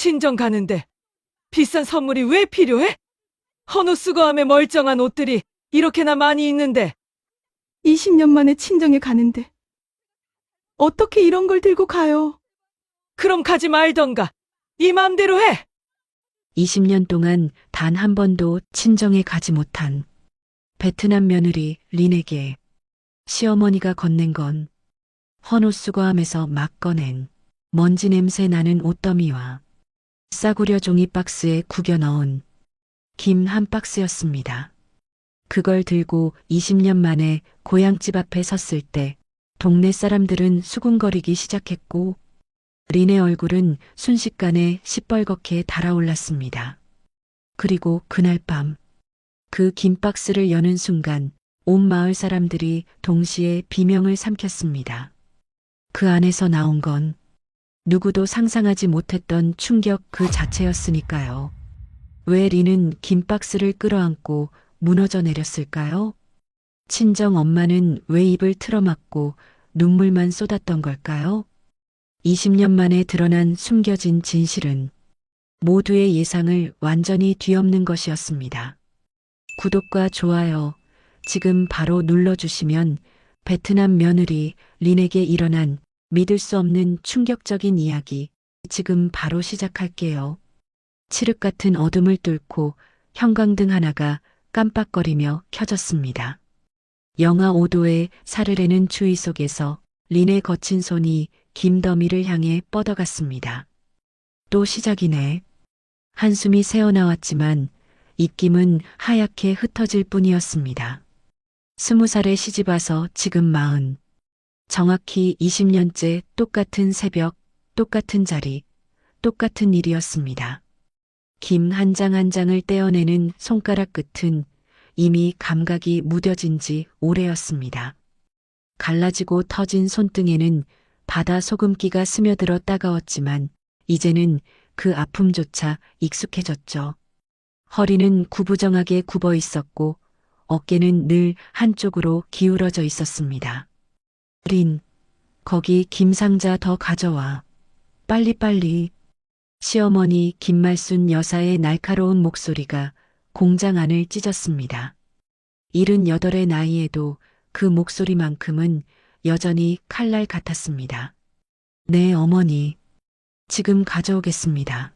친정 가는데 비싼 선물이 왜 필요해? 헌옷수거함에 멀쩡한 옷들이 이렇게나 많이 있는데. 20년 만에 친정에 가는데 어떻게 이런 걸 들고 가요? 그럼 가지 말던가. 네 맘대로 해. 20년 동안 단 한 번도 친정에 가지 못한 베트남 며느리 린에게 시어머니가 건넨 건 헌옷수거함에서 막 꺼낸 먼지 냄새 나는 옷더미와 싸구려 종이 박스에 구겨 넣은 김 한 박스였습니다. 그걸 들고 20년 만에 고향집 앞에 섰을 때 동네 사람들은 수군거리기 시작했고 린의 얼굴은 순식간에 시뻘겋게 달아올랐습니다. 그리고 그날 밤 그 긴 박스를 여는 순간 온 마을 사람들이 동시에 비명을 삼켰습니다. 그 안에서 나온 건 누구도 상상하지 못했던 충격 그 자체였으니까요. 왜 린은 긴 박스를 끌어안고 무너져 내렸을까요? 친정 엄마는 왜 입을 틀어막고 눈물만 쏟았던 걸까요? 20년 만에 드러난 숨겨진 진실은 모두의 예상을 완전히 뒤엎는 것이었습니다. 구독과 좋아요 지금 바로 눌러주시면 베트남 며느리 린에게 일어난 믿을 수 없는 충격적인 이야기 지금 바로 시작할게요. 칠흑 같은 어둠을 뚫고 형광등 하나가 깜빡거리며 켜졌습니다. 영하 5도의 사르르는 추위 속에서 린의 거친 손이 김더미를 향해 뻗어갔습니다. 또 시작이네. 한숨이 새어나왔지만 입김은 하얗게 흩어질 뿐이었습니다. 20살에 시집와서 지금 40. 정확히 20년째 똑같은 새벽, 똑같은 자리, 똑같은 일이었습니다. 김 한 장 한 장을 떼어내는 손가락 끝은 이미 감각이 무뎌진 지 오래였습니다. 갈라지고 터진 손등에는 바다 소금기가 스며들어 따가웠지만 이제는 그 아픔조차 익숙해졌죠. 허리는 구부정하게 굽어 있었고 어깨는 늘 한쪽으로 기울어져 있었습니다. 린, 거기 김상자 더 가져와. 빨리빨리. 시어머니 김말순 여사의 날카로운 목소리가 공장 안을 찢었습니다. 78의 나이에도 그 목소리만큼은 여전히 칼날 같았습니다. 네, 어머니. 지금 가져오겠습니다.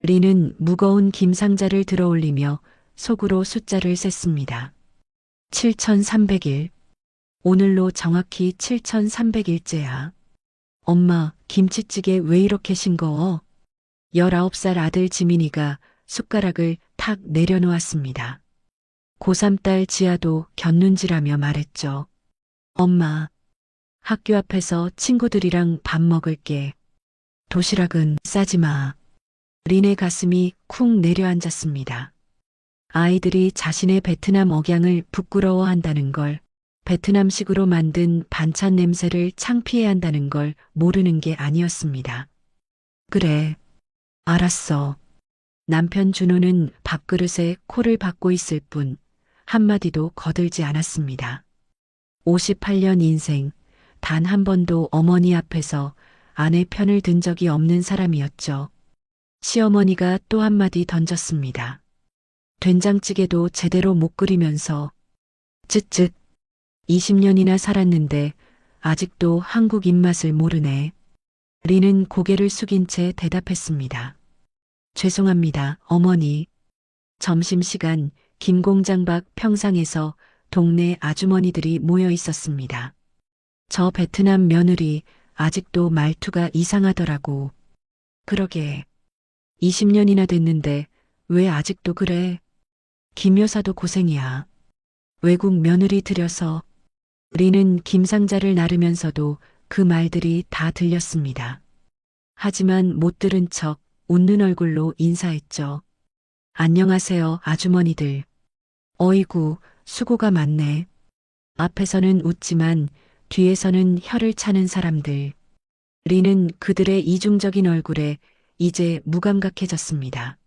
린은 무거운 김상자를 들어올리며 속으로 숫자를 셌습니다. 7300일. 오늘로 정확히 7300일째야. 엄마, 김치찌개 왜 이렇게 싱거워? 19살 아들 지민이가 숟가락을 탁 내려놓았습니다. 고3 딸 지아도 곁눈질하며 말했죠. 엄마, 학교 앞에서 친구들이랑 밥 먹을게. 도시락은 싸지 마. 린의 가슴이 쿵 내려앉았습니다. 아이들이 자신의 베트남 억양을 부끄러워한다는 걸, 베트남식으로 만든 반찬 냄새를 창피해한다는 걸 모르는 게 아니었습니다. 그래, 알았어. 남편 준호는 밥그릇에 코를 박고 있을 뿐 한마디도 거들지 않았습니다. 58년 인생 단 한 번도 어머니 앞에서 아내 편을 든 적이 없는 사람이었죠. 시어머니가 또 한마디 던졌습니다. 된장찌개도 제대로 못 끓이면서 쯧쯧 20년이나 살았는데 아직도 한국 입맛을 모르네. 린은 고개를 숙인 채 대답했습니다. 죄송합니다, 어머니. 점심시간 김공장 밖 평상에서 동네 아주머니들이 모여 있었습니다. 저 베트남 며느리 아직도 말투가 이상하더라고. 그러게. 20년이나 됐는데 왜 아직도 그래? 김 여사도 고생이야. 외국 며느리 들여서. 린은 김상자를 나르면서도 그 말들이 다 들렸습니다. 하지만 못 들은 척 웃는 얼굴로 인사했죠. 안녕하세요, 아주머니들. 어이구, 수고가 많네. 앞에서는 웃지만 뒤에서는 혀를 차는 사람들. 린은 그들의 이중적인 얼굴에 이제 무감각해졌습니다.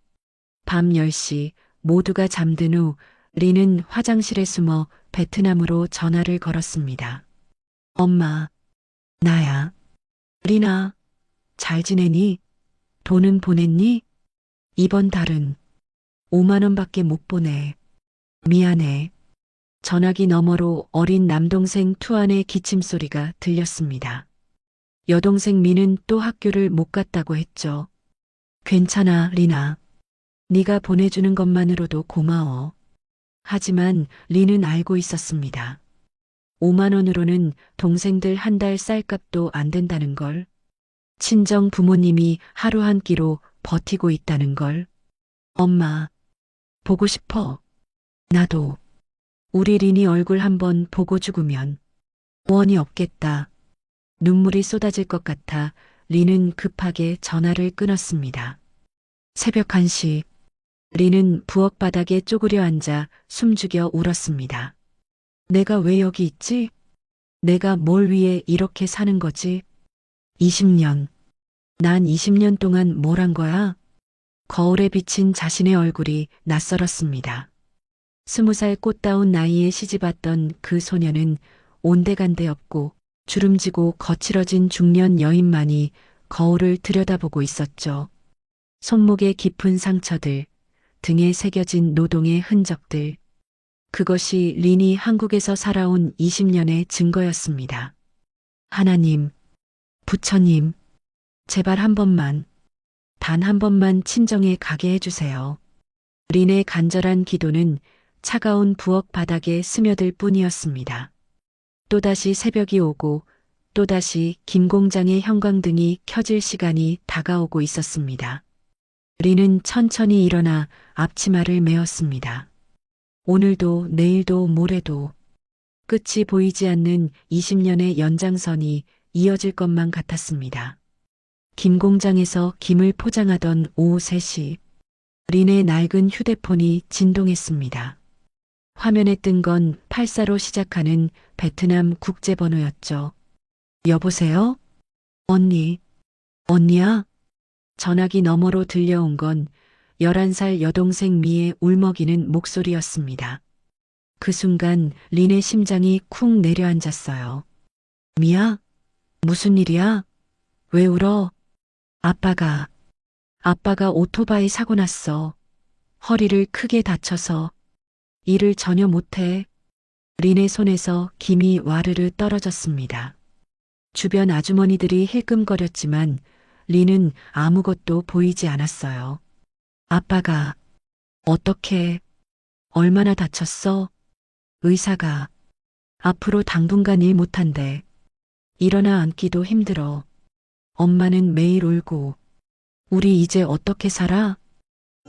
밤 10시 모두가 잠든 후 린은 화장실에 숨어 베트남으로 전화를 걸었습니다. 엄마, 나야. 린아, 잘 지내니? 돈은 보냈니? 이번 달은 5만 원밖에 못 보내. 미안해. 전화기 너머로 어린 남동생 투안의 기침소리가 들렸습니다. 여동생 미는 또 학교를 못 갔다고 했죠. 괜찮아, 리나. 네가 보내주는 것만으로도 고마워. 하지만 리는 알고 있었습니다. 5만 원으로는 동생들 한 달 쌀값도 안 된다는 걸. 친정 부모님이 하루 한 끼로 버티고 있다는 걸. 엄마, 보고 싶어. 나도. 우리 리니 얼굴 한번 보고 죽으면 원이 없겠다. 눈물이 쏟아질 것 같아 리는 급하게 전화를 끊었습니다. 새벽 1시, 리는 부엌 바닥에 쪼그려 앉아 숨죽여 울었습니다. 내가 왜 여기 있지? 내가 뭘 위해 이렇게 사는 거지? 20년. 난 20년 동안 뭘 한 거야? 거울에 비친 자신의 얼굴이 낯설었습니다. 20살 꽃다운 나이에 시집왔던 그 소녀는 온데간데 없고 주름지고 거칠어진 중년 여인만이 거울을 들여다보고 있었죠. 손목에 깊은 상처들, 등에 새겨진 노동의 흔적들. 그것이 린이 한국에서 살아온 20년의 증거였습니다. 하나님, 부처님, 제발 한 번만, 단 한 번만 친정에 가게 해주세요. 린의 간절한 기도는 차가운 부엌 바닥에 스며들 뿐이었습니다. 또다시 새벽이 오고 또다시 김 공장의 형광등이 켜질 시간이 다가오고 있었습니다. 린은 천천히 일어나 앞치마를 메었습니다. 오늘도 내일도 모레도 끝이 보이지 않는 20년의 연장선이 이어질 것만 같았습니다. 김 공장에서 김을 포장하던 오후 3시, 린의 낡은 휴대폰이 진동했습니다. 화면에 뜬 건 84로 시작하는 베트남 국제번호였죠. 여보세요? 언니, 언니야? 전화기 너머로 들려온 건 11살 여동생 미의 울먹이는 목소리였습니다. 그 순간 린의 심장이 쿵 내려앉았어요. 미야? 무슨 일이야? 왜 울어? 아빠가 오토바이 사고 났어. 허리를 크게 다쳐서 일을 전혀 못해. 린의 손에서 김이 와르르 떨어졌습니다. 주변 아주머니들이 힐끔거렸지만 린은 아무것도 보이지 않았어요. 아빠가 어떻게, 얼마나 다쳤어? 의사가 앞으로 당분간 일 못한대. 일어나 앉기도 힘들어. 엄마는 매일 울고. 우리 이제 어떻게 살아?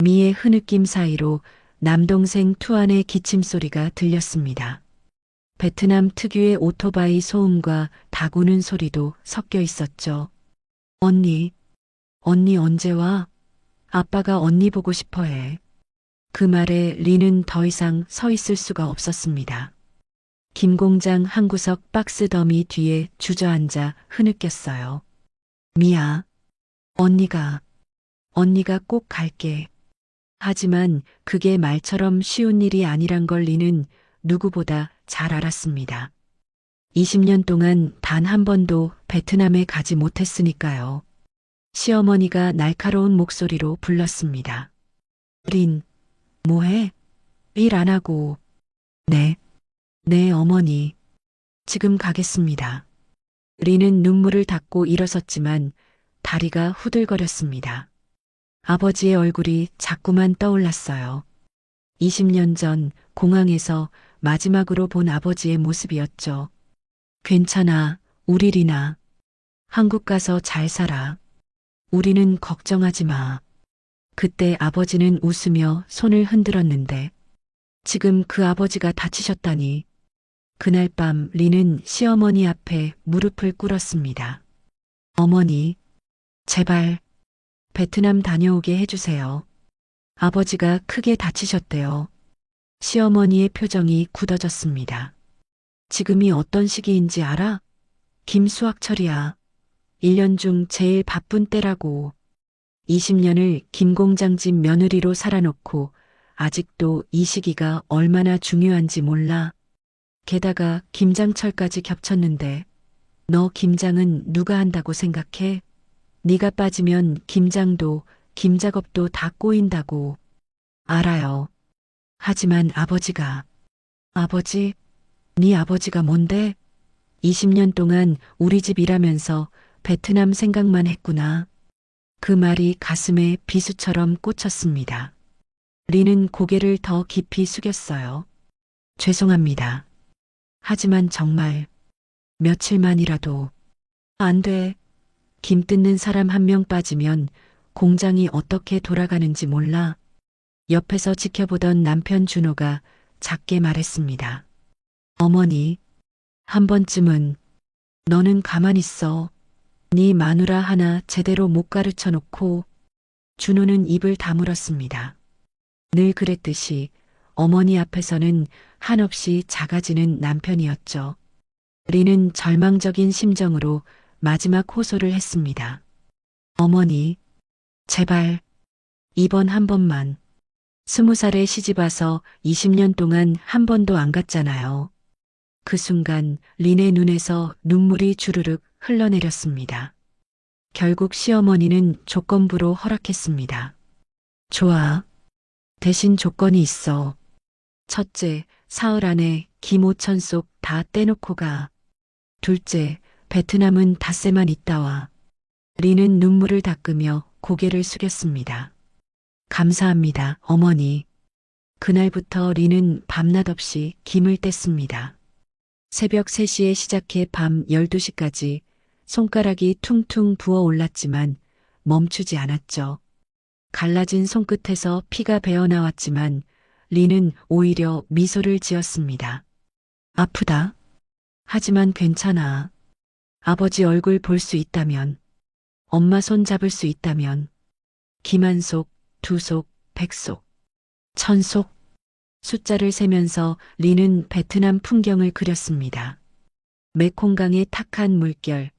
미의 흐느낌 사이로 남동생 투안의 기침소리가 들렸습니다. 베트남 특유의 오토바이 소음과 다구는 소리도 섞여 있었죠. 언니 언제 와? 아빠가 언니 보고 싶어 해. 그 말에 린은 더 이상 서 있을 수가 없었습니다. 김 공장 한 구석 박스 더미 뒤에 주저앉아 흐느꼈어요. 미야, 언니가 꼭 갈게. 하지만 그게 말처럼 쉬운 일이 아니란 걸 린은 누구보다 잘 알았습니다. 20년 동안 단 한 번도 베트남에 가지 못했으니까요. 시어머니가 날카로운 목소리로 불렀습니다. 린, 뭐해? 일 안 하고. 네, 어머니. 지금 가겠습니다. 린은 눈물을 닦고 일어섰지만 다리가 후들거렸습니다. 아버지의 얼굴이 자꾸만 떠올랐어요. 20년 전 공항에서 마지막으로 본 아버지의 모습이었죠. 괜찮아, 우리 리나. 한국 가서 잘 살아. 우리는 걱정하지 마. 그때 아버지는 웃으며 손을 흔들었는데 지금 그 아버지가 다치셨다니. 그날 밤 리는 시어머니 앞에 무릎을 꿇었습니다. 어머니, 제발 베트남 다녀오게 해주세요. 아버지가 크게 다치셨대요. 시어머니의 표정이 굳어졌습니다. 지금이 어떤 시기인지 알아? 김수학철이야. 1년 중 제일 바쁜 때라고. 20년을 김 공장 집 며느리로 살아놓고 아직도 이 시기가 얼마나 중요한지 몰라. 게다가 김장철까지 겹쳤는데 너 김장은 누가 한다고 생각해? 네가 빠지면 김장도 김작업도 다 꼬인다고. 알아요. 하지만 아버지가. 아버지? 네 아버지가 뭔데? 20년 동안 우리 집 일하면서 베트남 생각만 했구나. 그 말이 가슴에 비수처럼 꽂혔습니다. 리는 고개를 더 깊이 숙였어요. 죄송합니다. 하지만 정말 며칠만이라도 안 돼. 김 뜯는 사람 한 명 빠지면 공장이 어떻게 돌아가는지 몰라. 옆에서 지켜보던 남편 준호가 작게 말했습니다. 어머니, 한 번쯤은 너는 가만히 있어. 네 마누라 하나 제대로 못 가르쳐 놓고. 준호는 입을 다물었습니다. 늘 그랬듯이 어머니 앞에서는 한없이 작아지는 남편이었죠. 리는 절망적인 심정으로 마지막 호소를 했습니다. 어머니, 제발, 이번 한 번만. 20살에 시집와서 20년 동안 한 번도 안 갔잖아요. 그 순간 린의 눈에서 눈물이 주르륵 흘러내렸습니다. 결국 시어머니는 조건부로 허락했습니다. 좋아. 대신 조건이 있어. 첫째, 사흘 안에 김 5천 쏙 다 떼놓고 가. 둘째, 베트남은 닷새만 있다 와. 리는 눈물을 닦으며 고개를 숙였습니다. 감사합니다, 어머니. 그날부터 리는 밤낮 없이 김을 뗐습니다. 새벽 3시에 시작해 밤 12시까지 손가락이 퉁퉁 부어 올랐지만 멈추지 않았죠. 갈라진 손끝에서 피가 배어나왔지만 리는 오히려 미소를 지었습니다. 아프다. 하지만 괜찮아. 아버지 얼굴 볼 수 있다면, 엄마 손 잡을 수 있다면, 김 1속, 2속, 100속, 1000속. 숫자를 세면서 리는 베트남 풍경을 그렸습니다. 메콩강의 탁한 물결,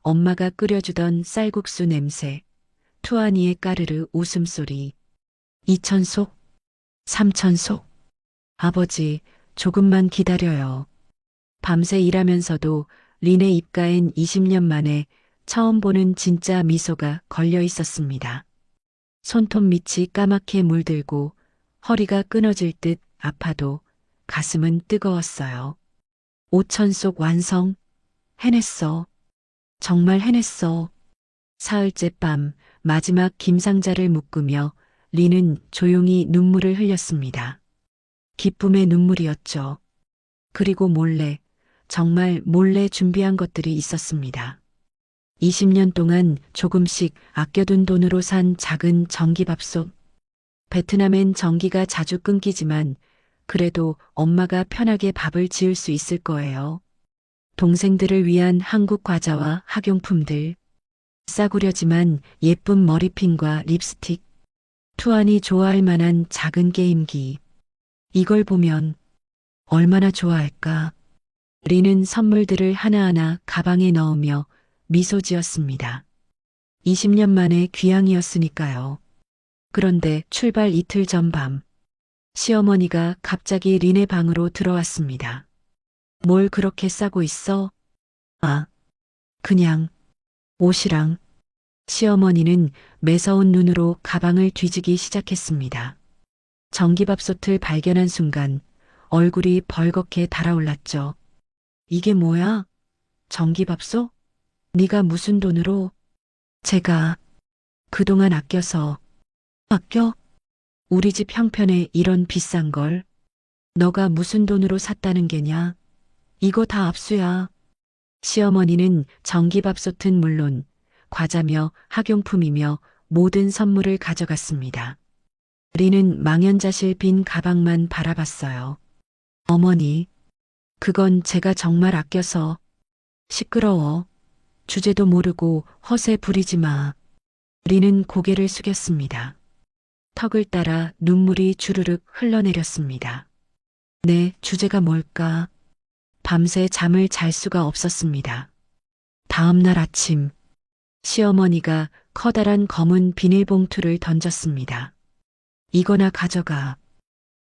엄마가 끓여주던 쌀국수 냄새, 투아니의 까르르 웃음소리. 2000속, 3000속. 아버지, 조금만 기다려요. 밤새 일하면서도 린의 입가엔 20년 만에 처음 보는 진짜 미소가 걸려 있었습니다. 손톱 밑이 까맣게 물들고 허리가 끊어질 듯 아파도 가슴은 뜨거웠어요. 5000속 완성. 해냈어. 정말 해냈어. 사흘째 밤 마지막 김상자를 묶으며 리는 조용히 눈물을 흘렸습니다. 기쁨의 눈물이었죠. 그리고 몰래, 정말 몰래 준비한 것들이 있었습니다. 20년 동안 조금씩 아껴둔 돈으로 산 작은 전기밥솥. 베트남엔 전기가 자주 끊기지만 그래도 엄마가 편하게 밥을 지을 수 있을 거예요. 동생들을 위한 한국 과자와 학용품들. 싸구려지만 예쁜 머리핀과 립스틱. 투안이 좋아할 만한 작은 게임기. 이걸 보면 얼마나 좋아할까. 리는 선물들을 하나하나 가방에 넣으며 미소 지었습니다. 20년 만에 귀향이었으니까요. 그런데 출발 이틀 전 밤, 시어머니가 갑자기 린의 방으로 들어왔습니다. 뭘 그렇게 싸고 있어? 아, 그냥 옷이랑. 시어머니는 매서운 눈으로 가방을 뒤지기 시작했습니다. 전기밥솥을 발견한 순간 얼굴이 벌겋게 달아올랐죠. 이게 뭐야? 전기밥솥? 네가 무슨 돈으로? 제가 그동안 아껴서. 아껴? 우리 집 형편에 이런 비싼 걸? 너가 무슨 돈으로 샀다는 게냐? 이거 다 압수야. 시어머니는 전기밥솥은 물론 과자며 학용품이며 모든 선물을 가져갔습니다. 리는 망연자실 빈 가방만 바라봤어요. 어머니, 그건 제가 정말 아껴서. 시끄러워. 주제도 모르고 허세 부리지 마. 리는 고개를 숙였습니다. 턱을 따라 눈물이 주르륵 흘러내렸습니다. 네, 주제가 뭘까? 밤새 잠을 잘 수가 없었습니다. 다음 날 아침, 시어머니가 커다란 검은 비닐봉투를 던졌습니다. 이거나 가져가.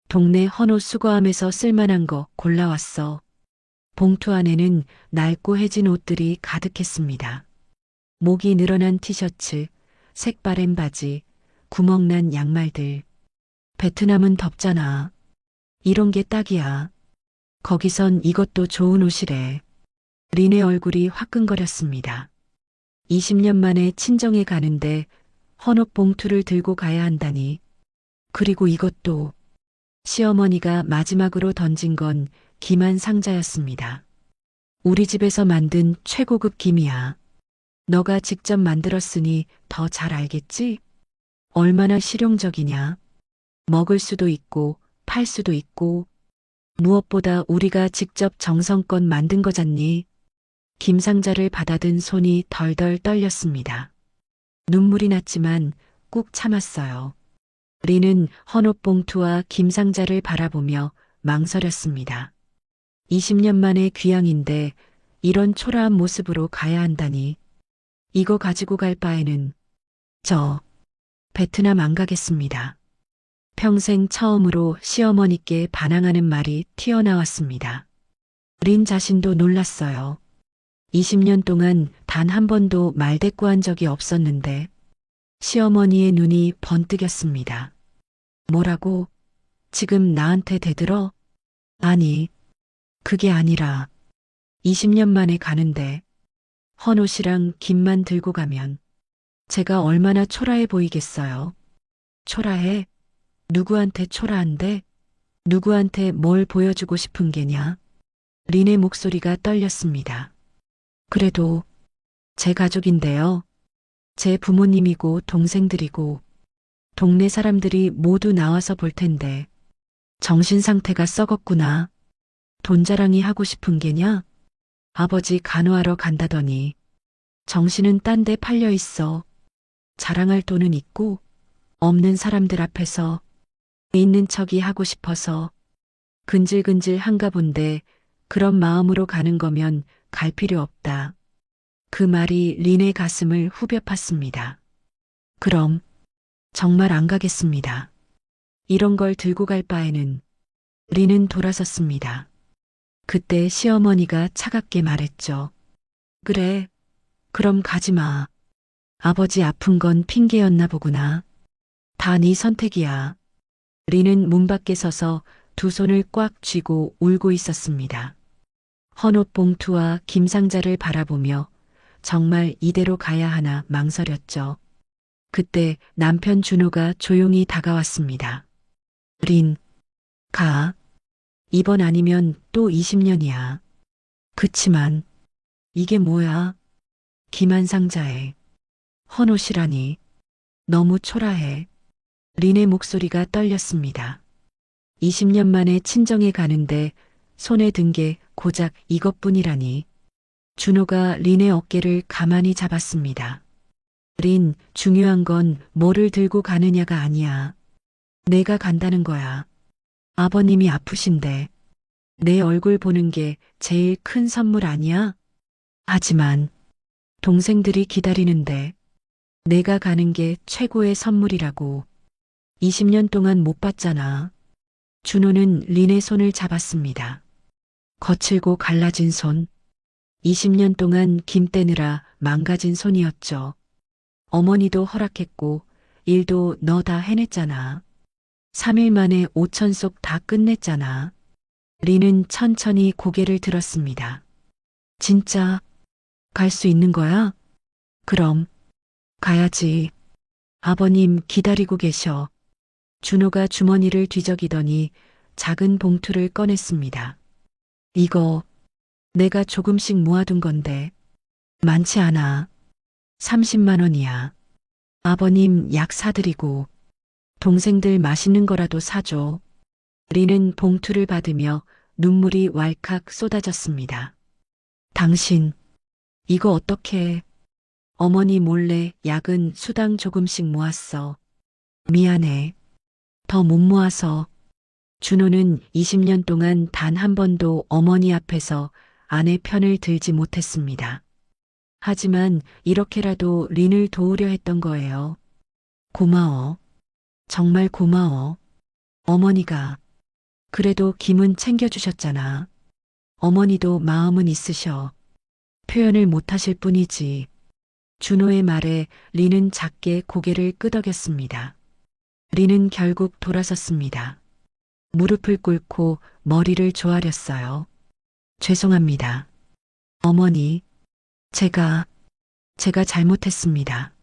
동네 헌옷 수거함에서 쓸만한 거 골라왔어. 봉투 안에는 낡고 해진 옷들이 가득했습니다. 목이 늘어난 티셔츠, 색바랜 바지, 구멍난 양말들. 베트남은 덥잖아. 이런 게 딱이야. 거기선 이것도 좋은 옷이래. 린의 얼굴이 화끈거렸습니다. 20년 만에 친정에 가는데 헌옷 봉투를 들고 가야 한다니. 그리고 이것도 시어머니가 마지막으로 던진 건 김한 상자였습니다. 우리 집에서 만든 최고급 김이야. 너가 직접 만들었으니 더 잘 알겠지? 얼마나 실용적이냐. 먹을 수도 있고 팔 수도 있고 무엇보다 우리가 직접 정성껏 만든 거잖니. 김 상자를 받아든 손이 덜덜 떨렸습니다. 눈물이 났지만 꾹 참았어요. 린은 헌옷 봉투와 김 상자를 바라보며 망설였습니다. 20년 만에 귀향인데 이런 초라한 모습으로 가야 한다니. 이거 가지고 갈 바에는 저 베트남 안 가겠습니다. 평생 처음으로 시어머니께 반항하는 말이 튀어나왔습니다. 린 자신도 놀랐어요. 20년 동안 단 한 번도 말대꾸한 적이 없었는데 시어머니의 눈이 번뜩였습니다. 뭐라고? 지금 나한테 대들어? 아니, 그게 아니라 20년 만에 가는데 헌옷이랑 김만 들고 가면 제가 얼마나 초라해 보이겠어요. 초라해? 누구한테 초라한데? 누구한테 뭘 보여주고 싶은 게냐? 린의 목소리가 떨렸습니다. 그래도 제 가족인데요. 제 부모님이고 동생들이고 동네 사람들이 모두 나와서 볼 텐데 정신 상태가 썩었구나. 돈 자랑이 하고 싶은 게냐? 아버지 간호하러 간다더니 정신은 딴 데 팔려 있어. 자랑할 돈은 있고 없는 사람들 앞에서 있는 척이 하고 싶어서 근질근질 한가 본데 그런 마음으로 가는 거면 갈 필요 없다. 그 말이 린의 가슴을 후벼 팠습니다. 그럼 정말 안 가겠습니다. 이런 걸 들고 갈 바에는. 린은 돌아섰습니다. 그때 시어머니가 차갑게 말했죠. 그래, 그럼 가지 마. 아버지 아픈 건 핑계였나 보구나. 다 네 선택이야. 린은 문 밖에 서서 두 손을 꽉 쥐고 울고 있었습니다. 헌옷 봉투와 김 상자를 바라보며 정말 이대로 가야 하나 망설였죠. 그때 남편 준호가 조용히 다가왔습니다. 린, 가. 이번 아니면 또 20년이야. 그치만 이게 뭐야? 김한 상자에 헌옷이라니. 너무 초라해. 린의 목소리가 떨렸습니다. 20년 만에 친정에 가는데 손에 든 게 고작 이것뿐이라니. 준호가 린의 어깨를 가만히 잡았습니다. 린, 중요한 건 뭐를 들고 가느냐가 아니야. 내가 간다는 거야. 아버님이 아프신데 내 얼굴 보는 게 제일 큰 선물 아니야? 하지만 동생들이 기다리는데 내가 가는 게 최고의 선물이라고. 20년 동안 못 봤잖아. 준호는 린의 손을 잡았습니다. 거칠고 갈라진 손. 20년 동안 김 떼느라 망가진 손이었죠. 어머니도 허락했고 일도 너 다 해냈잖아. 3일 만에 5천속 다 끝냈잖아. 린은 천천히 고개를 들었습니다. 진짜 갈 수 있는 거야? 그럼 가야지. 아버님 기다리고 계셔. 준호가 주머니를 뒤적이더니 작은 봉투를 꺼냈습니다. 이거 내가 조금씩 모아둔 건데 많지 않아. 30만 원이야. 아버님 약 사드리고 동생들 맛있는 거라도 사줘. 린은 봉투를 받으며 눈물이 왈칵 쏟아졌습니다. 당신 이거 어떻게? 어머니 몰래 약은 수당 조금씩 모았어. 미안해. 더 못 모아서. 준호는 20년 동안 단 한 번도 어머니 앞에서 아내 편을 들지 못했습니다. 하지만 이렇게라도 린을 도우려 했던 거예요. 고마워. 정말 고마워. 어머니가. 그래도 김은 챙겨주셨잖아. 어머니도 마음은 있으셔. 표현을 못하실 뿐이지. 준호의 말에 리는 작게 고개를 끄덕였습니다. 리는 결국 돌아섰습니다. 무릎을 꿇고 머리를 조아렸어요. 죄송합니다. 어머니, 제가 잘못했습니다.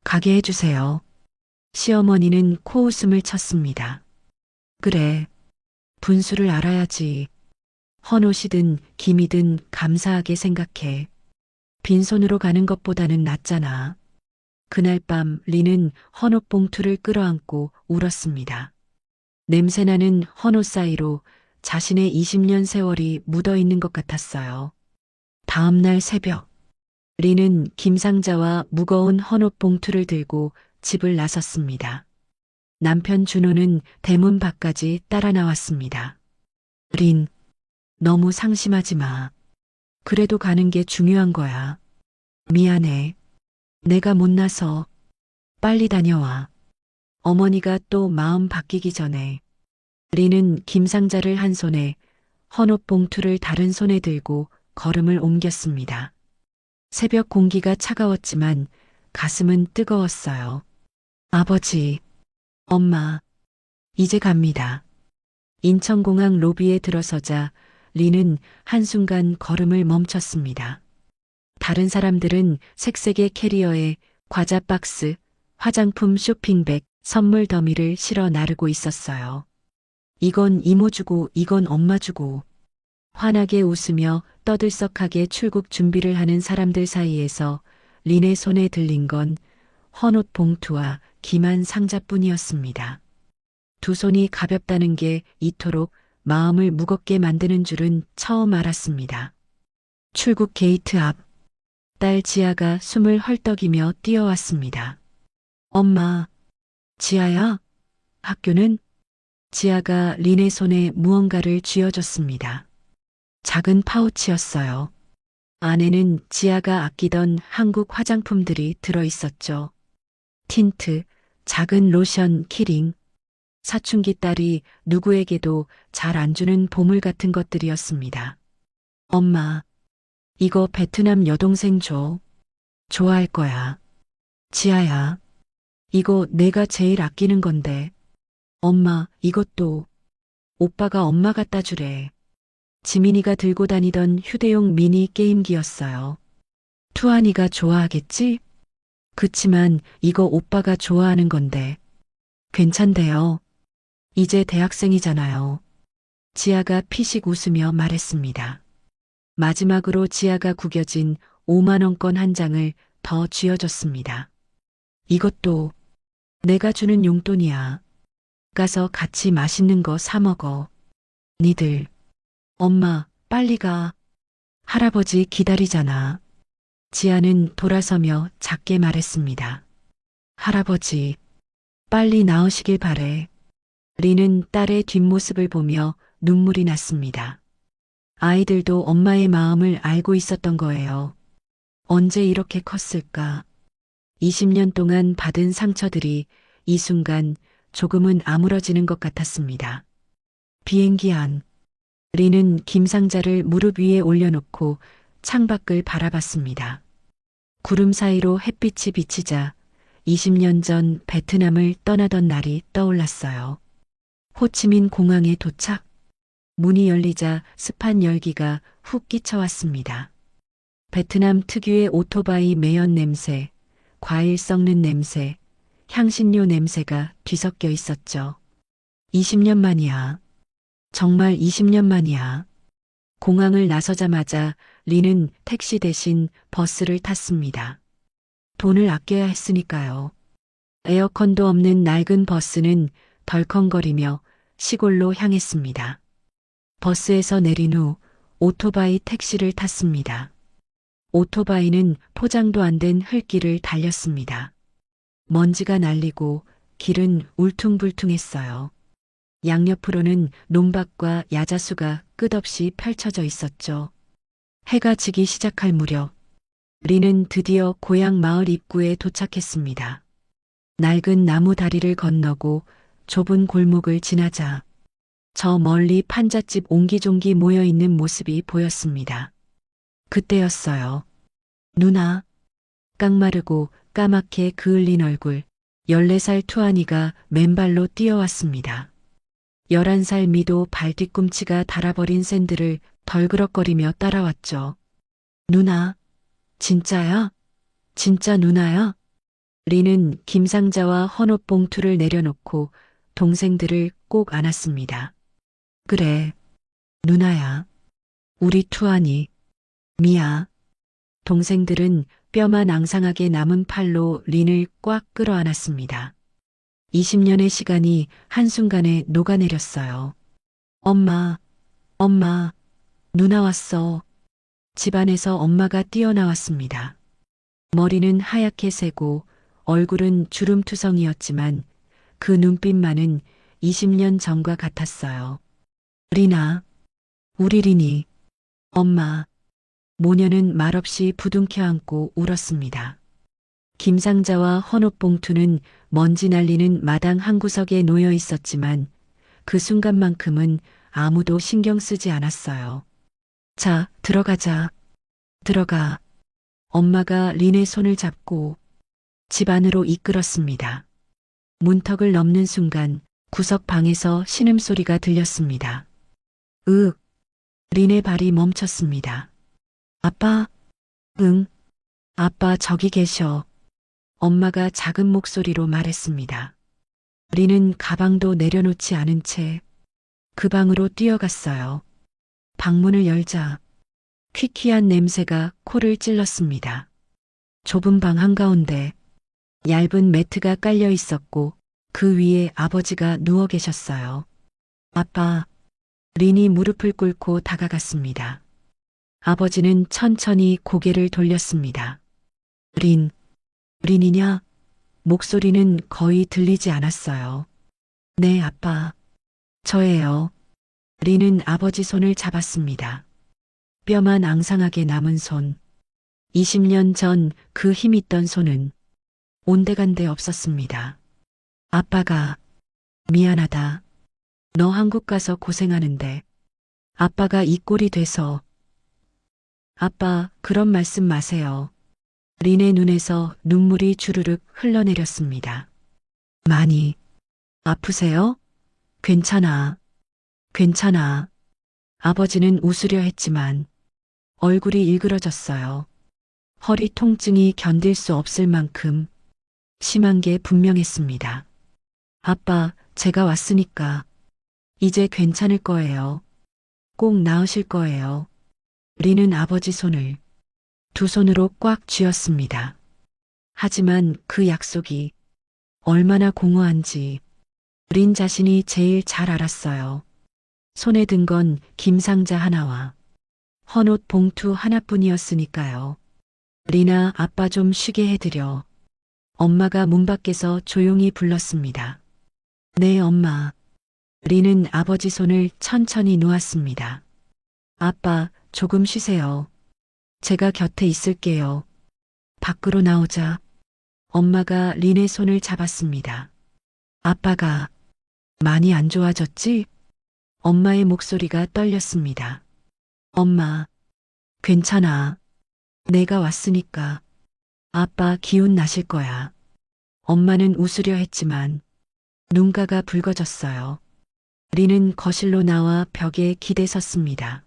가게 해주세요. 시어머니는 코웃음을 쳤습니다. 그래, 분수를 알아야지. 헌옷이든 김이든 감사하게 생각해. 빈손으로 가는 것보다는 낫잖아. 그날 밤 리는 헌옷 봉투를 끌어안고 울었습니다. 냄새나는 헌옷 사이로 자신의 20년 세월이 묻어 있는 것 같았어요. 다음 날 새벽, 리는 김상자와 무거운 헌옷 봉투를 들고 집을 나섰습니다. 남편 준호는 대문 밖까지 따라 나왔습니다. 린, 너무 상심하지 마. 그래도 가는 게 중요한 거야. 미안해. 내가 못나서. 빨리 다녀와. 어머니가 또 마음 바뀌기 전에. 리는 김상자를 한 손에, 헌옷 봉투를 다른 손에 들고 걸음을 옮겼습니다. 새벽 공기가 차가웠지만 가슴은 뜨거웠어요. 아버지, 엄마, 이제 갑니다. 인천공항 로비에 들어서자 리는 한순간 걸음을 멈췄습니다. 다른 사람들은 색색의 캐리어에 과자 박스, 화장품 쇼핑백, 선물 더미를 실어 나르고 있었어요. 이건 이모 주고 이건 엄마 주고. 환하게 웃으며 떠들썩하게 출국 준비를 하는 사람들 사이에서 린의 손에 들린 건 헌옷 봉투와 기만 상자뿐이었습니다. 두 손이 가볍다는 게 이토록 마음을 무겁게 만드는 줄은 처음 알았습니다. 출국 게이트 앞, 딸 지아가 숨을 헐떡이며 뛰어왔습니다. 엄마, 지아야? 학교는? 지아가 린의 손에 무언가를 쥐어줬습니다. 작은 파우치였어요. 안에는 지아가 아끼던 한국 화장품들이 들어있었죠. 틴트, 작은 로션, 키링, 사춘기 딸이 누구에게도 잘 안 주는 보물 같은 것들이었습니다. 엄마, 이거 베트남 여동생 줘. 좋아할 거야. 지아야, 이거 내가 제일 아끼는 건데. 엄마, 이것도 오빠가 엄마 갖다 주래. 지민이가 들고 다니던 휴대용 미니 게임기였어요. 투안이가 좋아하겠지? 그치만 이거 오빠가 좋아하는 건데. 괜찮대요. 이제 대학생이잖아요. 지아가 피식 웃으며 말했습니다. 마지막으로 지아가 구겨진 5만원권 한 장을 더 쥐어줬습니다. 이것도 내가 주는 용돈이야. 가서 같이 맛있는 거 사 먹어. 니들. 엄마, 빨리 가. 할아버지 기다리잖아. 지아는 돌아서며 작게 말했습니다. 할아버지, 빨리 나으시길 바래. 리는 딸의 뒷모습을 보며 눈물이 났습니다. 아이들도 엄마의 마음을 알고 있었던 거예요. 언제 이렇게 컸을까? 20년 동안 받은 상처들이 이 순간 조금은 아물어지는 것 같았습니다. 비행기 안. 리는 김상자를 무릎 위에 올려놓고 창밖을 바라봤습니다. 구름 사이로 햇빛이 비치자 20년 전 베트남을 떠나던 날이 떠올랐어요. 호치민 공항에 도착. 문이 열리자 습한 열기가 훅 끼쳐왔습니다. 베트남 특유의 오토바이 매연 냄새, 과일 썩는 냄새, 향신료 냄새가 뒤섞여 있었죠. 20년 만이야. 정말 20년 만이야. 공항을 나서자마자 리는 택시 대신 버스를 탔습니다. 돈을 아껴야 했으니까요. 에어컨도 없는 낡은 버스는 덜컹거리며 시골로 향했습니다. 버스에서 내린 후 오토바이 택시를 탔습니다. 오토바이는 포장도 안 된 흙길을 달렸습니다. 먼지가 날리고 길은 울퉁불퉁했어요. 양옆으로는 논밭과 야자수가 끝없이 펼쳐져 있었죠. 해가 지기 시작할 무렵 리는 드디어 고향 마을 입구에 도착했습니다. 낡은 나무 다리를 건너고 좁은 골목을 지나자 저 멀리 판잣집 옹기종기 모여있는 모습이 보였습니다. 그때였어요. 누나가 깡마르고 까맣게 그을린 얼굴, 14살 투아니가 맨발로 뛰어왔습니다. 11살 미도 발뒤꿈치가 닳아버린 샌들을 덜그럭거리며 따라왔죠. 누나, 진짜야? 진짜 누나야? 리는 김상자와 헌옷 봉투를 내려놓고 동생들을 꼭 안았습니다. 그래, 누나야. 우리 투아니. 미야. 동생들은 뼈만 앙상하게 남은 팔로 린을 꽉 끌어안았습니다. 20년의 시간이 한순간에 녹아내렸어요. 엄마, 엄마, 누나 왔어. 집안에서 엄마가 뛰어나왔습니다. 머리는 하얗게 새고 얼굴은 주름투성이었지만 그 눈빛만은 20년 전과 같았어요. 리나, 우리 리니, 엄마. 모녀는 말없이 부둥켜 안고 울었습니다. 김상자와 헌옷 봉투는 먼지 날리는 마당 한구석에 놓여 있었지만 그 순간만큼은 아무도 신경 쓰지 않았어요. 자, 들어가자. 들어가. 엄마가 린의 손을 잡고 집 안으로 이끌었습니다. 문턱을 넘는 순간 구석 방에서 신음소리가 들렸습니다. 으윽. 린의 발이 멈췄습니다. 아빠? 응. 아빠 저기 계셔. 엄마가 작은 목소리로 말했습니다. 린은 가방도 내려놓지 않은 채 그 방으로 뛰어갔어요. 방문을 열자 퀴퀴한 냄새가 코를 찔렀습니다. 좁은 방 한가운데 얇은 매트가 깔려 있었고 그 위에 아버지가 누워 계셨어요. 아빠, 린이 무릎을 꿇고 다가갔습니다. 아버지는 천천히 고개를 돌렸습니다. 린이냐? 목소리는 거의 들리지 않았어요. 네, 아빠. 저예요. 린은 아버지 손을 잡았습니다. 뼈만 앙상하게 남은 손. 20년 전 그 힘있던 손은 온데간데 없었습니다. 아빠가 미안하다. 너 한국 가서 고생하는데 아빠가 이 꼴이 돼서. 아빠, 그런 말씀 마세요. 린의 눈에서 눈물이 주르륵 흘러내렸습니다. 많이 아프세요? 괜찮아. 괜찮아. 아버지는 웃으려 했지만 얼굴이 일그러졌어요. 허리 통증이 견딜 수 없을 만큼 심한 게 분명했습니다. 아빠, 제가 왔으니까 이제 괜찮을 거예요. 꼭 나으실 거예요. 린은 아버지 손을 두 손으로 꽉 쥐었습니다. 하지만 그 약속이 얼마나 공허한지 린 자신이 제일 잘 알았어요. 손에 든 건 김상자 하나와 헌옷 봉투 하나뿐이었으니까요. 리나, 아빠 좀 쉬게 해드려. 엄마가 문 밖에서 조용히 불렀습니다. 네, 엄마. 린은 아버지 손을 천천히 놓았습니다. 아빠, 조금 쉬세요. 제가 곁에 있을게요. 밖으로 나오자 엄마가 린의 손을 잡았습니다. 아빠가 많이 안 좋아졌지? 엄마의 목소리가 떨렸습니다. 엄마, 괜찮아. 내가 왔으니까. 아빠 기운 나실 거야. 엄마는 웃으려 했지만 눈가가 붉어졌어요. 린은 거실로 나와 벽에 기대 섰습니다.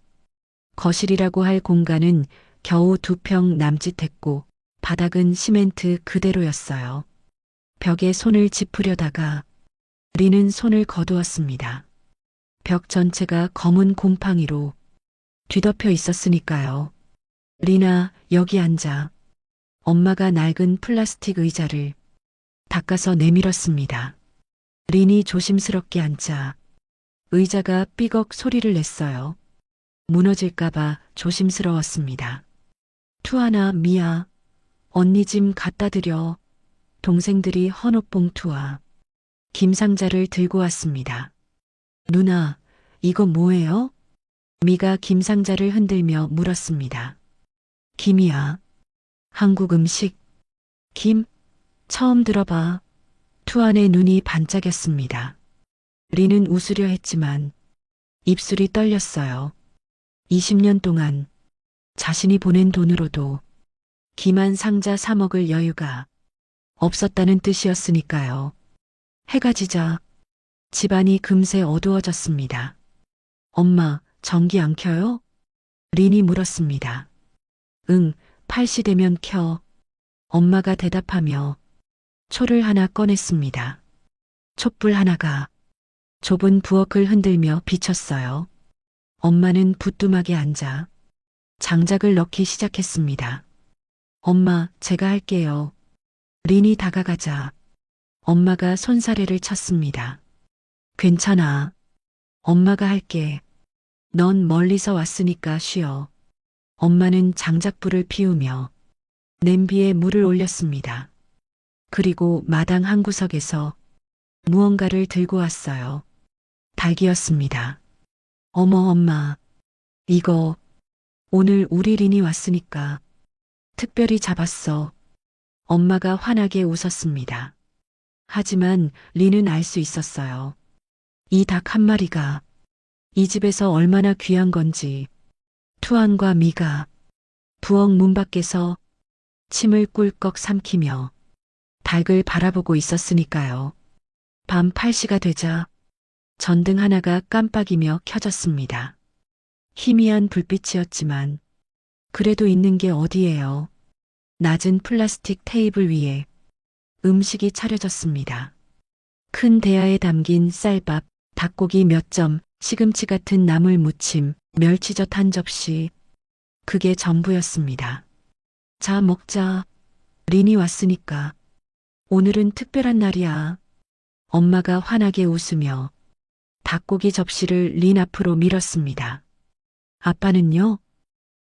거실이라고 할 공간은 겨우 2평 남짓했고 바닥은 시멘트 그대로였어요. 벽에 손을 짚으려다가 린은 손을 거두었습니다. 벽 전체가 검은 곰팡이로 뒤덮여 있었으니까요. 리나, 여기 앉아. 엄마가 낡은 플라스틱 의자를 닦아서 내밀었습니다. 린이 조심스럽게 앉자 의자가 삐걱 소리를 냈어요. 무너질까봐 조심스러웠습니다. 투아나, 미야, 언니 짐 갖다 드려. 동생들이 헌옷 봉투와 김상자를 들고 왔습니다. 누나, 이거 뭐예요? 미가 김상자를 흔들며 물었습니다. 김이야. 한국 음식. 김? 처음 들어봐. 투안의 눈이 반짝였습니다. 리는 웃으려 했지만 입술이 떨렸어요. 20년 동안 자신이 보낸 돈으로도 기만 상자 사 먹을 여유가 없었다는 뜻이었으니까요. 해가 지자 집안이 금세 어두워졌습니다. 엄마, 전기 안 켜요? 린이 물었습니다. 응, 8시 되면 켜. 엄마가 대답하며 초를 하나 꺼냈습니다. 촛불 하나가 좁은 부엌을 흔들며 비쳤어요. 엄마는 부뚜막에 앉아 장작을 넣기 시작했습니다. 엄마, 제가 할게요. 린이 다가가자 엄마가 손사래를 쳤습니다. 괜찮아. 엄마가 할게. 넌 멀리서 왔으니까 쉬어. 엄마는 장작불을 피우며 냄비에 물을 올렸습니다. 그리고 마당 한 구석에서 무언가를 들고 왔어요. 닭이었습니다. 어머, 엄마. 이거 오늘 우리 린이 왔으니까 특별히 잡았어. 엄마가 환하게 웃었습니다. 하지만 린은 알 수 있었어요. 이 닭 한 마리가 이 집에서 얼마나 귀한 건지. 투안과 미가 부엌 문 밖에서 침을 꿀꺽 삼키며 닭을 바라보고 있었으니까요. 밤 8시가 되자 전등 하나가 깜빡이며 켜졌습니다. 희미한 불빛이었지만 그래도 있는 게 어디예요. 낮은 플라스틱 테이블 위에 음식이 차려졌습니다. 큰 대야에 담긴 쌀밥, 닭고기 몇 점, 시금치 같은 나물 무침, 멸치젓 한 접시. 그게 전부였습니다. 자, 먹자. 린이 왔으니까. 오늘은 특별한 날이야. 엄마가 환하게 웃으며 닭고기 접시를 린 앞으로 밀었습니다. 아빠는요?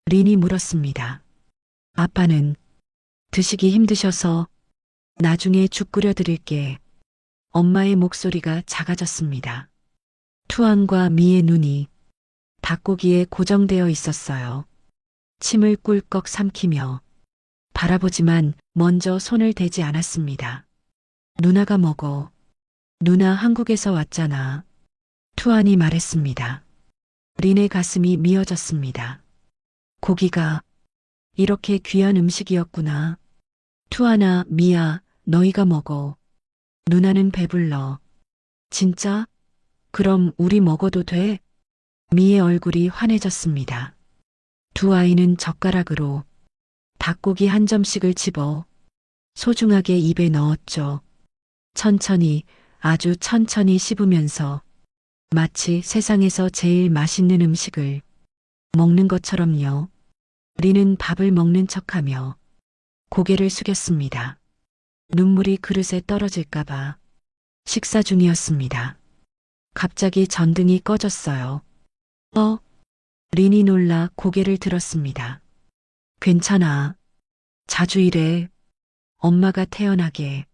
린이 물었습니다. 아빠는 드시기 힘드셔서 나중에 죽 끓여 드릴게. 엄마의 목소리가 작아졌습니다. 투안과 미의 눈이 닭고기에 고정되어 있었어요. 침을 꿀꺽 삼키며 바라보지만 먼저 손을 대지 않았습니다. 누나가 먹어. 누나 한국에서 왔잖아. 투안이 말했습니다. 린의 가슴이 미어졌습니다. 고기가 이렇게 귀한 음식이었구나. 투안아, 미야, 너희가 먹어. 누나는 배불러. 진짜? 그럼 우리 먹어도 돼? 미의 얼굴이 환해졌습니다. 두 아이는 젓가락으로 닭고기 한 점씩을 집어 소중하게 입에 넣었죠. 천천히, 아주 천천히 씹으면서 마치 세상에서 제일 맛있는 음식을 먹는 것처럼요. 린은 밥을 먹는 척하며 고개를 숙였습니다. 눈물이 그릇에 떨어질까봐 식사 중이었습니다. 갑자기 전등이 꺼졌어요. 린이 놀라 고개를 들었습니다. 괜찮아. 자주 이래. 엄마가 태연하게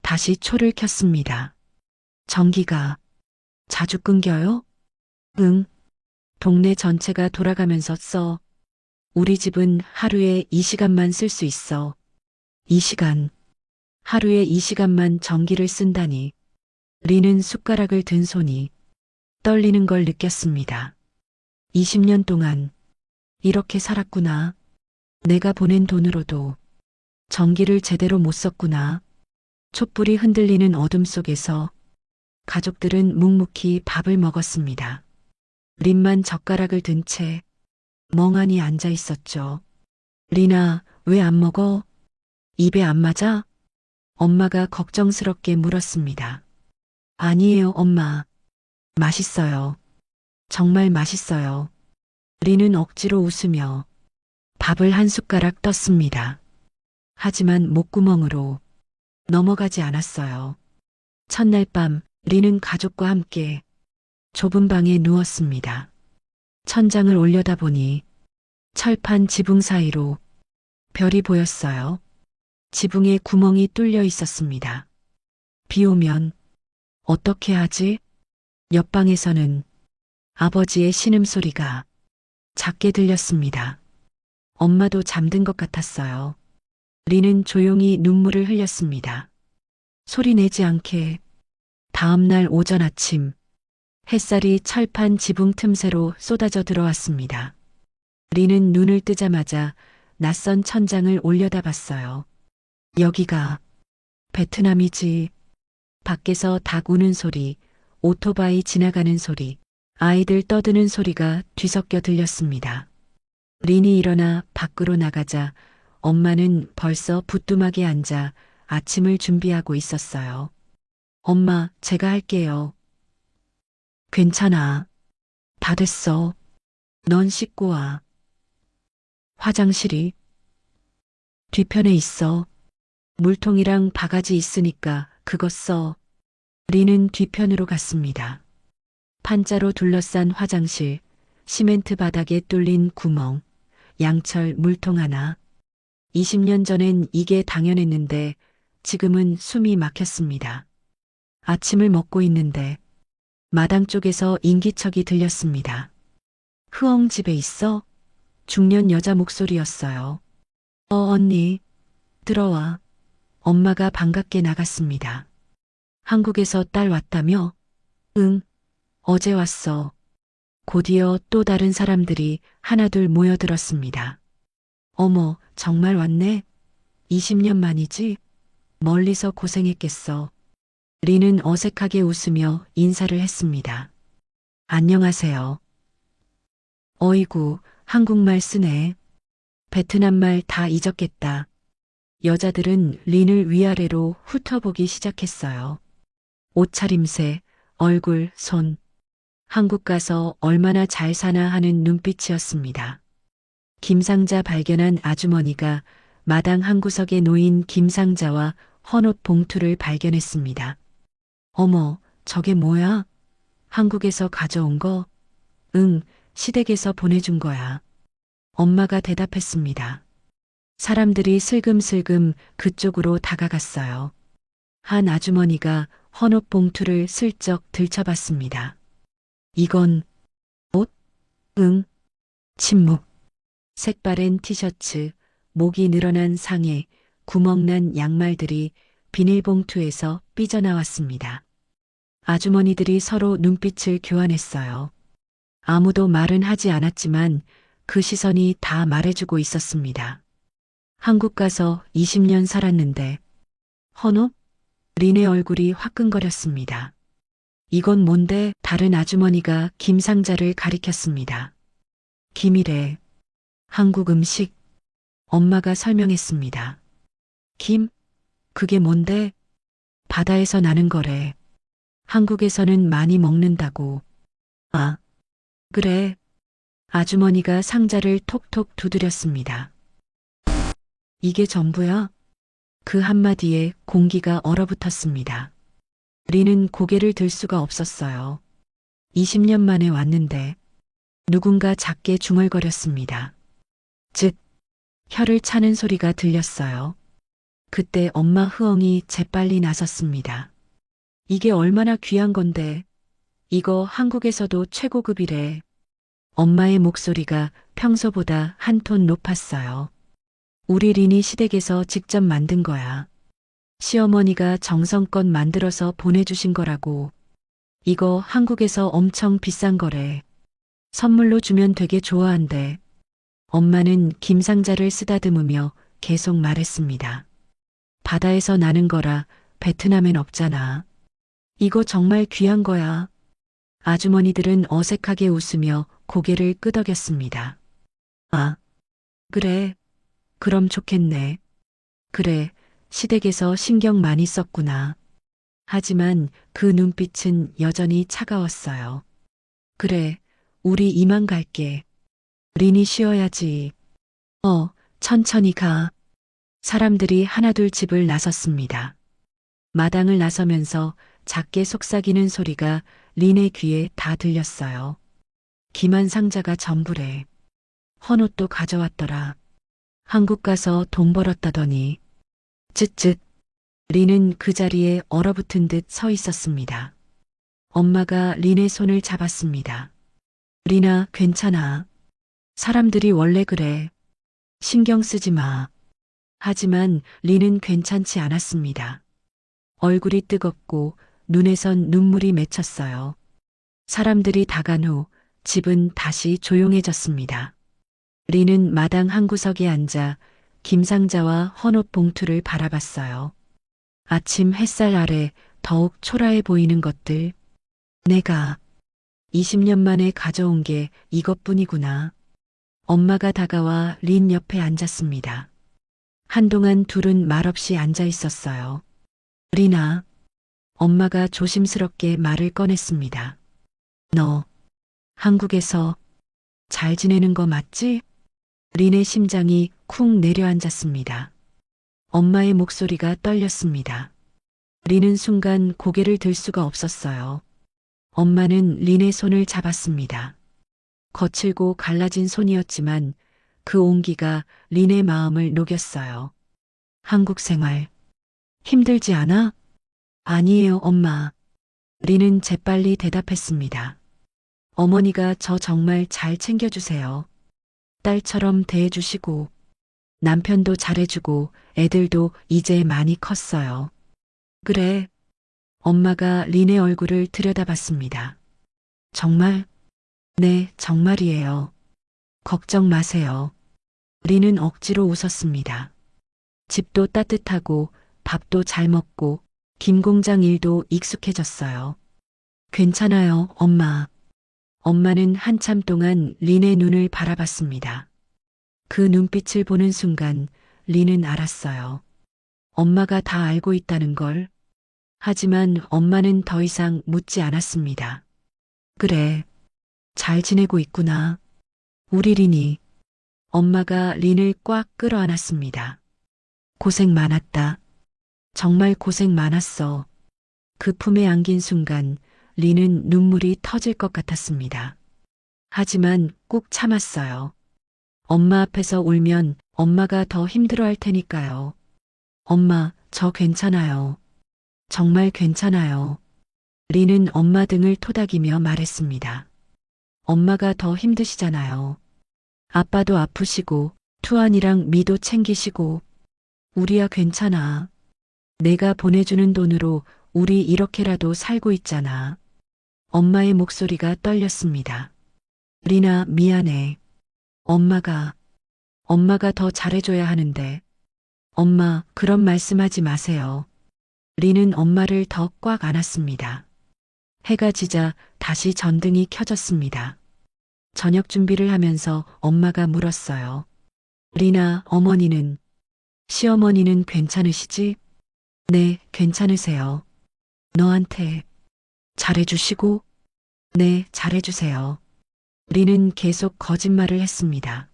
다시 초를 켰습니다. 전기가 자주 끊겨요? 응. 동네 전체가 돌아가면서 써. 우리 집은 하루에 2시간만 쓸 수 있어. 2시간. 하루에 2시간만 전기를 쓴다니. 린은 숟가락을 든 손이 떨리는 걸 느꼈습니다. 20년 동안 이렇게 살았구나. 내가 보낸 돈으로도 전기를 제대로 못 썼구나. 촛불이 흔들리는 어둠 속에서 가족들은 묵묵히 밥을 먹었습니다. 린만 젓가락을 든 채 멍하니 앉아 있었죠. 린아, 왜 안 먹어? 입에 안 맞아? 엄마가 걱정스럽게 물었습니다. 아니에요, 엄마. 맛있어요. 정말 맛있어요. 린은 억지로 웃으며 밥을 한 숟가락 떴습니다. 하지만 목구멍으로 넘어가지 않았어요. 첫날 밤 린은 가족과 함께 좁은 방에 누웠습니다. 천장을 올려다보니 철판 지붕 사이로 별이 보였어요. 지붕에 구멍이 뚫려 있었습니다. 비 오면 어떻게 하지? 옆방에서는 아버지의 신음소리가 작게 들렸습니다. 엄마도 잠든 것 같았어요. 린은 조용히 눈물을 흘렸습니다. 소리 내지 않게. 다음날 오전 아침 햇살이 철판 지붕 틈새로 쏟아져 들어왔습니다. 린은 눈을 뜨자마자 낯선 천장을 올려다봤어요. 여기가 베트남이지. 밖에서 닭 우는 소리, 오토바이 지나가는 소리, 아이들 떠드는 소리가 뒤섞여 들렸습니다. 린이 일어나 밖으로 나가자 엄마는 벌써 부뚜막에 앉아 아침을 준비하고 있었어요. 엄마, 제가 할게요. 괜찮아. 다 됐어. 넌 씻고 와. 화장실이 뒤편에 있어. 물통이랑 바가지 있으니까 그거 써. 린은 뒤편으로 갔습니다. 판자로 둘러싼 화장실, 시멘트 바닥에 뚫린 구멍, 양철 물통 하나. 20년 전엔 이게 당연했는데 지금은 숨이 막혔습니다. 아침을 먹고 있는데 마당 쪽에서 인기척이 들렸습니다. 흐엉 집에 있어? 중년 여자 목소리였어요. 언니, 들어와. 엄마가 반갑게 나갔습니다. 한국에서 딸 왔다며? 응, 어제 왔어. 곧이어 또 다른 사람들이 하나둘 모여들었습니다. 어머, 정말 왔네? 20년 만이지? 멀리서 고생했겠어. 린은 어색하게 웃으며 인사를 했습니다. 안녕하세요. 어이구, 한국말 쓰네. 베트남말 다 잊었겠다. 여자들은 린을 위아래로 훑어보기 시작했어요. 옷차림새, 얼굴, 손. 한국 가서 얼마나 잘 사나 하는 눈빛이었습니다. 김상자 발견한 아주머니가 마당 한 구석에 놓인 김상자와 헌옷 봉투를 발견했습니다. 어머, 저게 뭐야? 한국에서 가져온 거? 응, 시댁에서 보내준 거야. 엄마가 대답했습니다. 사람들이 슬금슬금 그쪽으로 다가갔어요. 한 아주머니가 헌옷 봉투를 슬쩍 들춰봤습니다. 이건 옷? 응. 침묵. 색바랜 티셔츠, 목이 늘어난 상의, 구멍난 양말들이 비닐봉투에서 삐져나왔습니다. 아주머니들이 서로 눈빛을 교환했어요. 아무도 말은 하지 않았지만 그 시선이 다 말해주고 있었습니다. 한국 가서 20년 살았는데 헌옷? 린의 얼굴이 화끈거렸습니다. 이건 뭔데? 다른 아주머니가 김상자를 가리켰습니다. 김이래. 한국 음식. 엄마가 설명했습니다. 김? 그게 뭔데? 바다에서 나는 거래. 한국에서는 많이 먹는다고. 아, 그래. 아주머니가 상자를 톡톡 두드렸습니다. 이게 전부야? 그 한마디에 공기가 얼어붙었습니다. 린은 고개를 들 수가 없었어요. 20년 만에 왔는데 누군가 작게 중얼거렸습니다. 즉, 혀를 차는 소리가 들렸어요. 그때 엄마 흐엉이 재빨리 나섰습니다. 이게 얼마나 귀한 건데. 이거 한국에서도 최고급이래. 엄마의 목소리가 평소보다 한 톤 높았어요. 우리 린이 시댁에서 직접 만든 거야. 시어머니가 정성껏 만들어서 보내주신 거라고. 이거 한국에서 엄청 비싼 거래. 선물로 주면 되게 좋아한대. 엄마는 김상자를 쓰다듬으며 계속 말했습니다. 바다에서 나는 거라 베트남엔 없잖아. 이거 정말 귀한 거야. 아주머니들은 어색하게 웃으며 고개를 끄덕였습니다. 아, 그래. 그럼 좋겠네. 그래, 시댁에서 신경 많이 썼구나. 하지만 그 눈빛은 여전히 차가웠어요. 그래, 우리 이만 갈게. 린이 쉬어야지. 천천히 가. 사람들이 하나둘 집을 나섰습니다. 마당을 나서면서 작게 속삭이는 소리가 린의 귀에 다 들렸어요. 기만 상자가 전부래. 헌옷도 가져왔더라. 한국 가서 돈 벌었다더니. 쯧쯧. 린은 그 자리에 얼어붙은 듯 서 있었습니다. 엄마가 린의 손을 잡았습니다. 린아, 괜찮아. 사람들이 원래 그래. 신경 쓰지 마. 하지만 린은 괜찮지 않았습니다. 얼굴이 뜨겁고 눈에선 눈물이 맺혔어요. 사람들이 다 간 후 집은 다시 조용해졌습니다. 린은 마당 한 구석에 앉아 김상자와 헌옷 봉투를 바라봤어요. 아침 햇살 아래 더욱 초라해 보이는 것들. 내가 20년 만에 가져온 게 이것뿐이구나. 엄마가 다가와 린 옆에 앉았습니다. 한동안 둘은 말없이 앉아 있었어요. 린아, 엄마가 조심스럽게 말을 꺼냈습니다. 너, 한국에서 잘 지내는 거 맞지? 린의 심장이 쿵 내려앉았습니다. 엄마의 목소리가 떨렸습니다. 린은 순간 고개를 들 수가 없었어요. 엄마는 린의 손을 잡았습니다. 거칠고 갈라진 손이었지만 그 온기가 린의 마음을 녹였어요. 한국 생활, 힘들지 않아? 아니에요, 엄마. 린은 재빨리 대답했습니다. 어머니가 저 정말 잘 챙겨주세요. 딸처럼 대해주시고, 남편도 잘해주고, 애들도 이제 많이 컸어요. 그래. 엄마가 린의 얼굴을 들여다봤습니다. 정말? 네, 정말이에요. 걱정 마세요. 린은 억지로 웃었습니다. 집도 따뜻하고, 밥도 잘 먹고, 김 공장 일도 익숙해졌어요. 괜찮아요, 엄마. 엄마는 한참 동안 린의 눈을 바라봤습니다. 그 눈빛을 보는 순간 린은 알았어요. 엄마가 다 알고 있다는 걸. 하지만 엄마는 더 이상 묻지 않았습니다. 그래, 잘 지내고 있구나. 우리 린이. 엄마가 린을 꽉 끌어안았습니다. 고생 많았다. 정말 고생 많았어. 그 품에 안긴 순간 린은 눈물이 터질 것 같았습니다. 하지만 꾹 참았어요. 엄마 앞에서 울면 엄마가 더 힘들어할 테니까요. 엄마, 저 괜찮아요. 정말 괜찮아요. 린은 엄마 등을 토닥이며 말했습니다. 엄마가 더 힘드시잖아요. 아빠도 아프시고 투안이랑 미도 챙기시고. 우리야 괜찮아. 내가 보내주는 돈으로 우리 이렇게라도 살고 있잖아. 엄마의 목소리가 떨렸습니다. 린아, 미안해. 엄마가 더 잘해줘야 하는데. 엄마, 그런 말씀하지 마세요. 린은 엄마를 더 꽉 안았습니다. 해가 지자 다시 전등이 켜졌습니다. 저녁 준비를 하면서 엄마가 물었어요. 린아, 어머니는? 시어머니는 괜찮으시지? 네, 괜찮으세요. 너한테 잘해주시고? 네, 잘해주세요. 린은 계속 거짓말을 했습니다.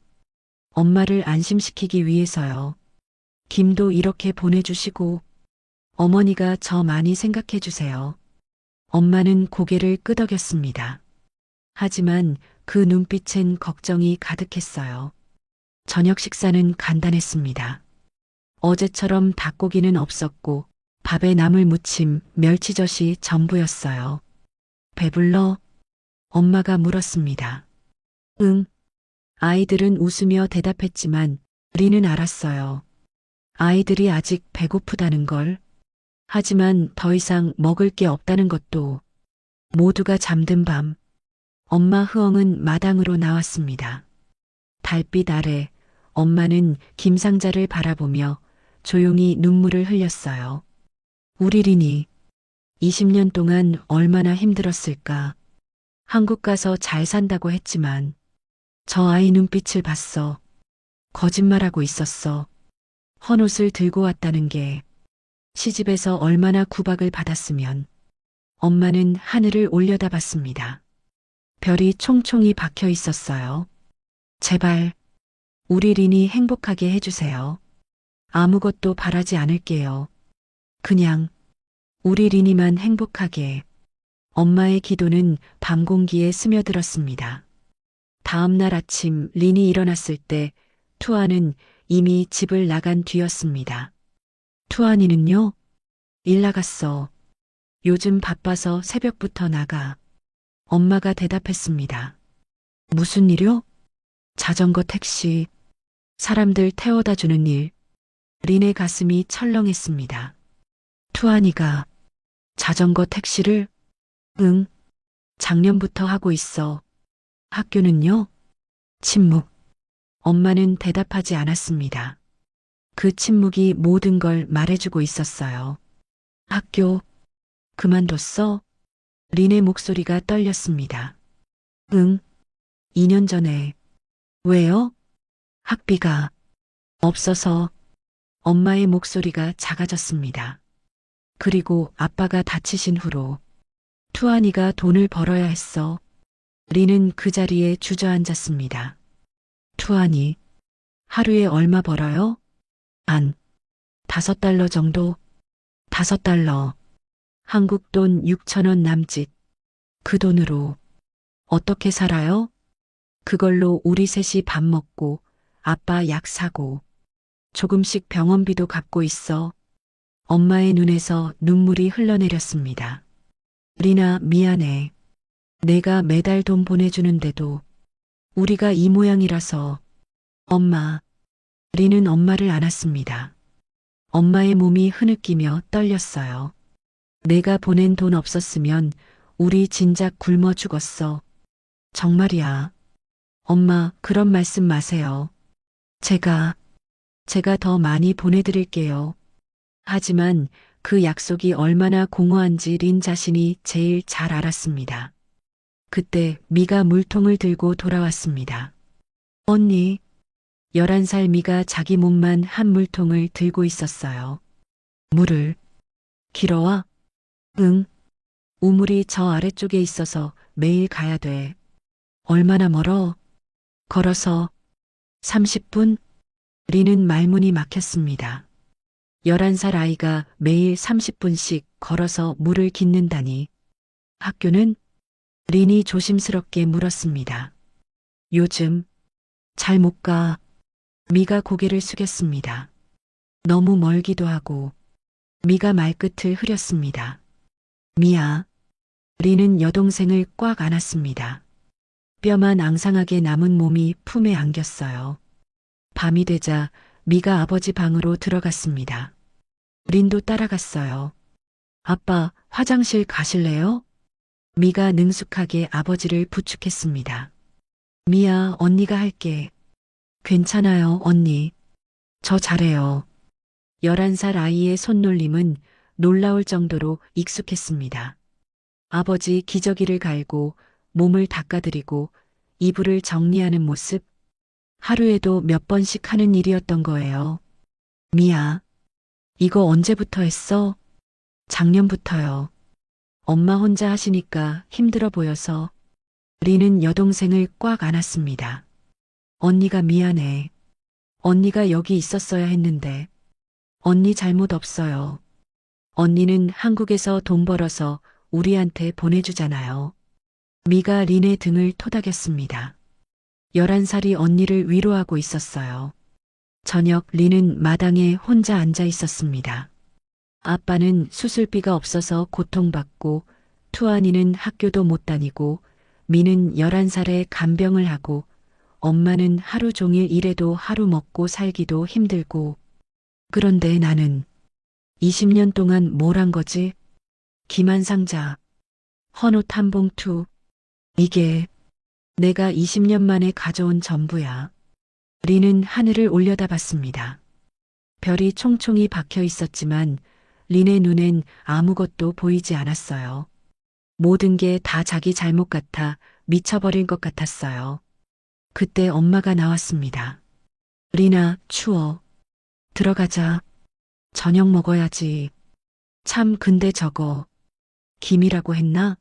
엄마를 안심시키기 위해서요. 김도 이렇게 보내주시고, 어머니가 저 많이 생각해주세요. 엄마는 고개를 끄덕였습니다. 하지만 그 눈빛엔 걱정이 가득했어요. 저녁 식사는 간단했습니다. 어제처럼 닭고기는 없었고 밥에 나물 무침, 멸치젓이 전부였어요. 배불러? 엄마가 물었습니다. 응. 아이들은 웃으며 대답했지만 린은 알았어요. 아이들이 아직 배고프다는 걸. 하지만 더 이상 먹을 게 없다는 것도. 모두가 잠든 밤, 엄마 흐엉은 마당으로 나왔습니다. 달빛 아래 엄마는 김상자를 바라보며 조용히 눈물을 흘렸어요. 우리 린이 20년 동안 얼마나 힘들었을까. 한국 가서 잘 산다고 했지만 저 아이 눈빛을 봤어. 거짓말하고 있었어. 헌옷을 들고 왔다는 게 시집에서 얼마나 구박을 받았으면. 엄마는 하늘을 올려다봤습니다. 별이 총총히 박혀 있었어요. 제발 우리 린이 행복하게 해주세요. 아무것도 바라지 않을게요. 그냥 우리 린이만 행복하게. 엄마의 기도는 밤 공기에 스며들었습니다. 다음 날 아침 린이 일어났을 때 투아는 이미 집을 나간 뒤였습니다. 투아니는요? 일 나갔어. 요즘 바빠서 새벽부터 나가. 엄마가 대답했습니다. 무슨 일요? 자전거 택시. 사람들 태워다 주는 일. 린의 가슴이 철렁했습니다. 투아니가 자전거 택시를? 응. 작년부터 하고 있어. 학교는요? 침묵. 엄마는 대답하지 않았습니다. 그 침묵이 모든 걸 말해주고 있었어요. 학교 그만뒀어? 린의 목소리가 떨렸습니다. 응, 2년 전에. 왜요? 학비가 없어서. 엄마의 목소리가 작아졌습니다. 그리고 아빠가 다치신 후로 투안이가 돈을 벌어야 했어. 린은 그 자리에 주저앉았습니다. 투안이 하루에 얼마 벌어요? 한 $5 정도? $5. 한국 돈 6,000원 남짓. 그 돈으로 어떻게 살아요? 그걸로 우리 셋이 밥 먹고 아빠 약 사고 조금씩 병원비도 갚고 있어. 엄마의 눈에서 눈물이 흘러내렸습니다. 리나, 미안해. 내가 매달 돈 보내주는데도 우리가 이 모양이라서. 엄마. 린은 엄마를 안았습니다. 엄마의 몸이 흐느끼며 떨렸어요. 내가 보낸 돈 없었으면 우리 진작 굶어 죽었어. 정말이야. 엄마, 그런 말씀 마세요. 제가 더 많이 보내드릴게요. 하지만 그 약속이 얼마나 공허한지 린 자신이 제일 잘 알았습니다. 그때 미가 물통을 들고 돌아왔습니다. 언니. 11살 미가 자기 몸만 한 물통을 들고 있었어요. 물을 길어와? 응. 우물이 저 아래쪽에 있어서 매일 가야 돼. 얼마나 멀어? 걸어서 30분? 린은 말문이 막혔습니다. 11살 아이가 매일 30분씩 걸어서 물을 깃는다니. 학교는? 린이 조심스럽게 물었습니다. 요즘 잘 못 가. 미가 고개를 숙였습니다. 너무 멀기도 하고. 미가 말끝을 흐렸습니다. 미야. 린은 여동생을 꽉 안았습니다. 뼈만 앙상하게 남은 몸이 품에 안겼어요. 밤이 되자 미가 아버지 방으로 들어갔습니다. 린도 따라갔어요. 아빠, 화장실 가실래요? 미가 능숙하게 아버지를 부축했습니다. 미야, 언니가 할게. 괜찮아요, 언니. 저 잘해요. 11살 아이의 손놀림은 놀라울 정도로 익숙했습니다. 아버지 기저귀를 갈고 몸을 닦아드리고 이불을 정리하는 모습, 하루에도 몇 번씩 하는 일이었던 거예요. 미야, 이거 언제부터 했어? 작년부터요. 엄마 혼자 하시니까 힘들어 보여서. 린은 여동생을 꽉 안았습니다. 언니가 미안해. 언니가 여기 있었어야 했는데. 언니 잘못 없어요. 언니는 한국에서 돈 벌어서 우리한테 보내주잖아요. 미가 린의 등을 토닥였습니다. 11살이 언니를 위로하고 있었어요. 저녁 린은 마당에 혼자 앉아 있었습니다. 아빠는 수술비가 없어서 고통받고 투안이는 학교도 못 다니고 미는 11살에 간병을 하고 엄마는 하루 종일 일해도 하루 먹고 살기도 힘들고. 그런데 나는 20년 동안 뭘 한 거지? 김한 상자, 헌옷 한 봉투. 이게 내가 20년 만에 가져온 전부야. 린은 하늘을 올려다봤습니다. 별이 총총히 박혀 있었지만 린의 눈엔 아무것도 보이지 않았어요. 모든 게 다 자기 잘못 같아 미쳐버린 것 같았어요. 그때 엄마가 나왔습니다. 리나, 추워. 들어가자. 저녁 먹어야지. 참, 근데 저거 김이라고 했나?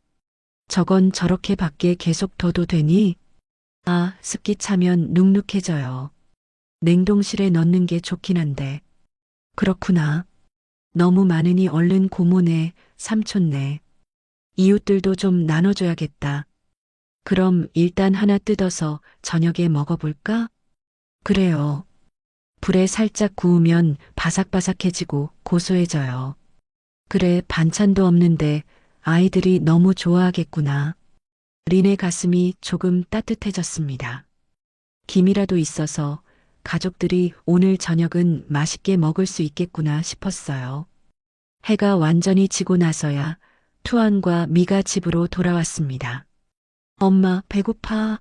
저건 저렇게 밖에 계속 둬도 되니? 아, 습기 차면 눅눅해져요. 냉동실에 넣는 게 좋긴 한데. 그렇구나. 너무 많으니 얼른 고모네, 삼촌네, 이웃들도 좀 나눠줘야겠다. 그럼 일단 하나 뜯어서 저녁에 먹어볼까? 그래요. 불에 살짝 구우면 바삭바삭해지고 고소해져요. 그래, 반찬도 없는데 아이들이 너무 좋아하겠구나. 린의 가슴이 조금 따뜻해졌습니다. 김이라도 있어서 가족들이 오늘 저녁은 맛있게 먹을 수 있겠구나 싶었어요. 해가 완전히 지고 나서야 투안과 미가 집으로 돌아왔습니다. 엄마, 배고파?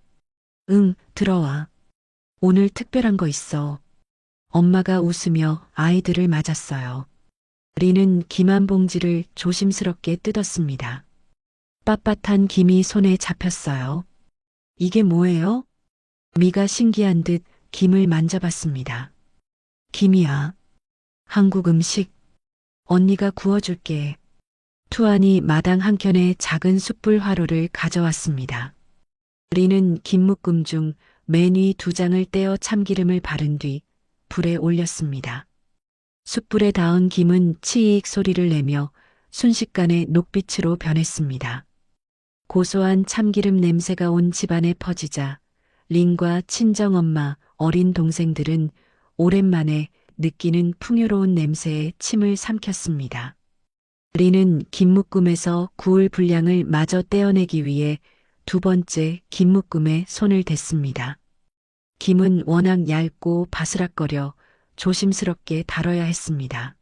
응, 들어와. 오늘 특별한 거 있어. 엄마가 웃으며 아이들을 맞았어요. 리는 김 한 봉지를 조심스럽게 뜯었습니다. 빳빳한 김이 손에 잡혔어요. 이게 뭐예요? 미가 신기한 듯 김을 만져봤습니다. 김이야. 한국 음식. 언니가 구워줄게. 투안이 마당 한켠에 작은 숯불 화로를 가져왔습니다. 리는 김묶음 중 맨 위 2장을 떼어 참기름을 바른 뒤 불에 올렸습니다. 숯불에 닿은 김은 치익 소리를 내며 순식간에 녹빛으로 변했습니다. 고소한 참기름 냄새가 온 집안에 퍼지자 린과 친정엄마, 어린 동생들은 오랜만에 느끼는 풍요로운 냄새에 침을 삼켰습니다. 린은 김묶음에서 구울 분량을 마저 떼어내기 위해 2번째 김묶음에 손을 댔습니다. 김은 워낙 얇고 바스락거려 조심스럽게 다뤄야 했습니다.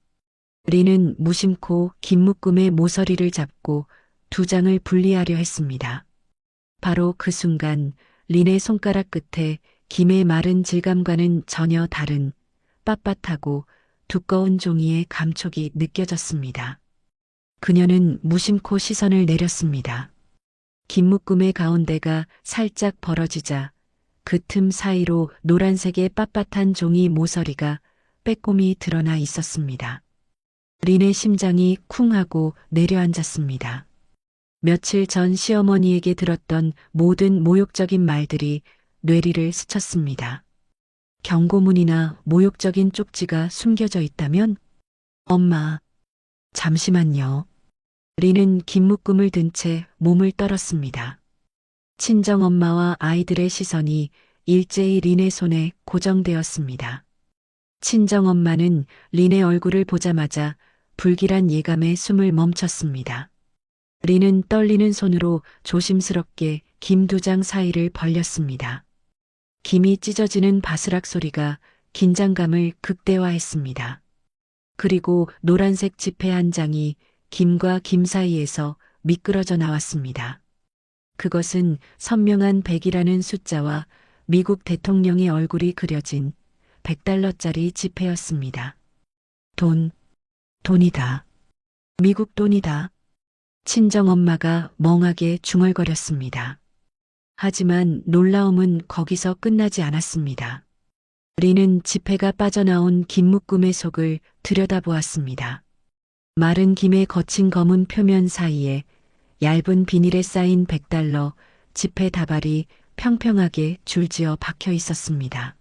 린은 무심코 김묶음의 모서리를 잡고 2장을 분리하려 했습니다. 바로 그 순간 린의 손가락 끝에 김의 마른 질감과는 전혀 다른 빳빳하고 두꺼운 종이의 감촉이 느껴졌습니다. 그녀는 무심코 시선을 내렸습니다. 김묶음의 가운데가 살짝 벌어지자 그 틈 사이로 노란색의 빳빳한 종이 모서리가 빼꼼히 드러나 있었습니다. 린의 심장이 쿵 하고 내려앉았습니다. 며칠 전 시어머니에게 들었던 모든 모욕적인 말들이 뇌리를 스쳤습니다. 경고문이나 모욕적인 쪽지가 숨겨져 있다면? 엄마, 잠시만요. 린은 김묶음을 든 채 몸을 떨었습니다. 친정엄마와 아이들의 시선이 일제히 린의 손에 고정되었습니다. 친정엄마는 린의 얼굴을 보자마자 불길한 예감에 숨을 멈췄습니다. 린은 떨리는 손으로 조심스럽게 김 2장 사이를 벌렸습니다. 김이 찢어지는 바스락 소리가 긴장감을 극대화했습니다. 그리고 노란색 지폐 한 장이 김과 김 사이에서 미끄러져 나왔습니다. 그것은 선명한 100이라는 숫자와 미국 대통령의 얼굴이 그려진 $100짜리 지폐였습니다. 돈이다. 미국 돈이다. 친정엄마가 멍하게 중얼거렸습니다. 하지만 놀라움은 거기서 끝나지 않았습니다. 린은 지폐가 빠져나온 김묶음의 속을 들여다보았습니다. 마른 김의 거친 검은 표면 사이에 얇은 비닐에 쌓인 $100 지폐 다발이 평평하게 줄지어 박혀 있었습니다.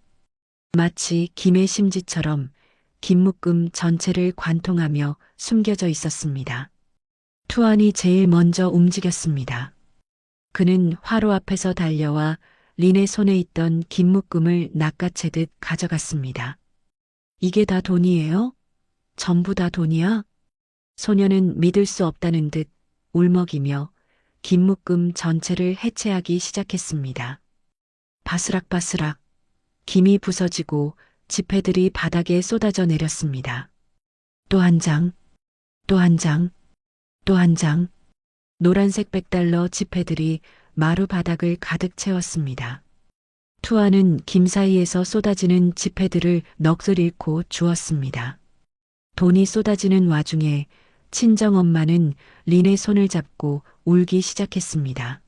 마치 김의 심지처럼 김묶음 전체를 관통하며 숨겨져 있었습니다. 투안이 제일 먼저 움직였습니다. 그는 화로 앞에서 달려와 린의 손에 있던 김묶음을 낚아채듯 가져갔습니다. 이게 다 돈이에요? 전부 다 돈이야? 소녀는 믿을 수 없다는 듯 울먹이며 김묶음 전체를 해체하기 시작했습니다. 바스락바스락 김이 부서지고 지폐들이 바닥에 쏟아져 내렸습니다. 또 한 장, 또 한 장, 또 한 장. 노란색 $100 지폐들이 마루 바닥을 가득 채웠습니다. 투아는 김 사이에서 쏟아지는 지폐들을 넋을 잃고 주었습니다. 돈이 쏟아지는 와중에 친정엄마는 린의 손을 잡고 울기 시작했습니다.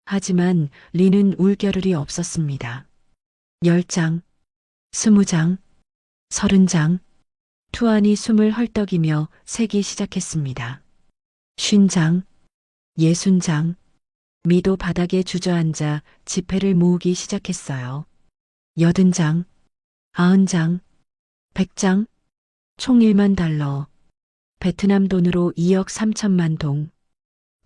하지만 린은 울 겨를이 없었습니다. 10장, 20장, 30장. 투안이 숨을 헐떡이며 세기 시작했습니다. 50장, 60장. 미도 바닥에 주저앉아 지폐를 모으기 시작했어요. 80장, 90장, 100장. 총 $10,000. 베트남 돈으로 2억 3천만 동.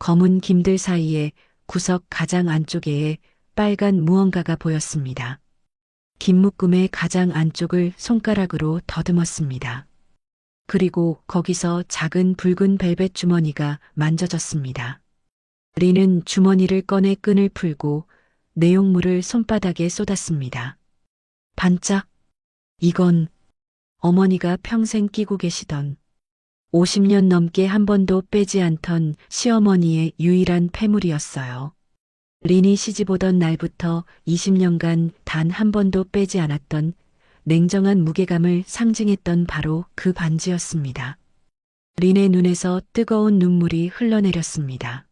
검은 김들 사이에 구석 가장 안쪽에 빨간 무언가가 보였습니다. 김묶음의 가장 안쪽을 손가락으로 더듬었습니다. 그리고 거기서 작은 붉은 벨벳 주머니가 만져졌습니다. 린은 주머니를 꺼내 끈을 풀고 내용물을 손바닥에 쏟았습니다. 반짝. 이건 어머니가 평생 끼고 계시던 50년 넘게 한 번도 빼지 않던 시어머니의 유일한 패물이었어요. 린이 시집 오던 날부터 20년간 단 한 번도 빼지 않았던 냉정한 무게감을 상징했던 바로 그 반지였습니다. 린의 눈에서 뜨거운 눈물이 흘러내렸습니다.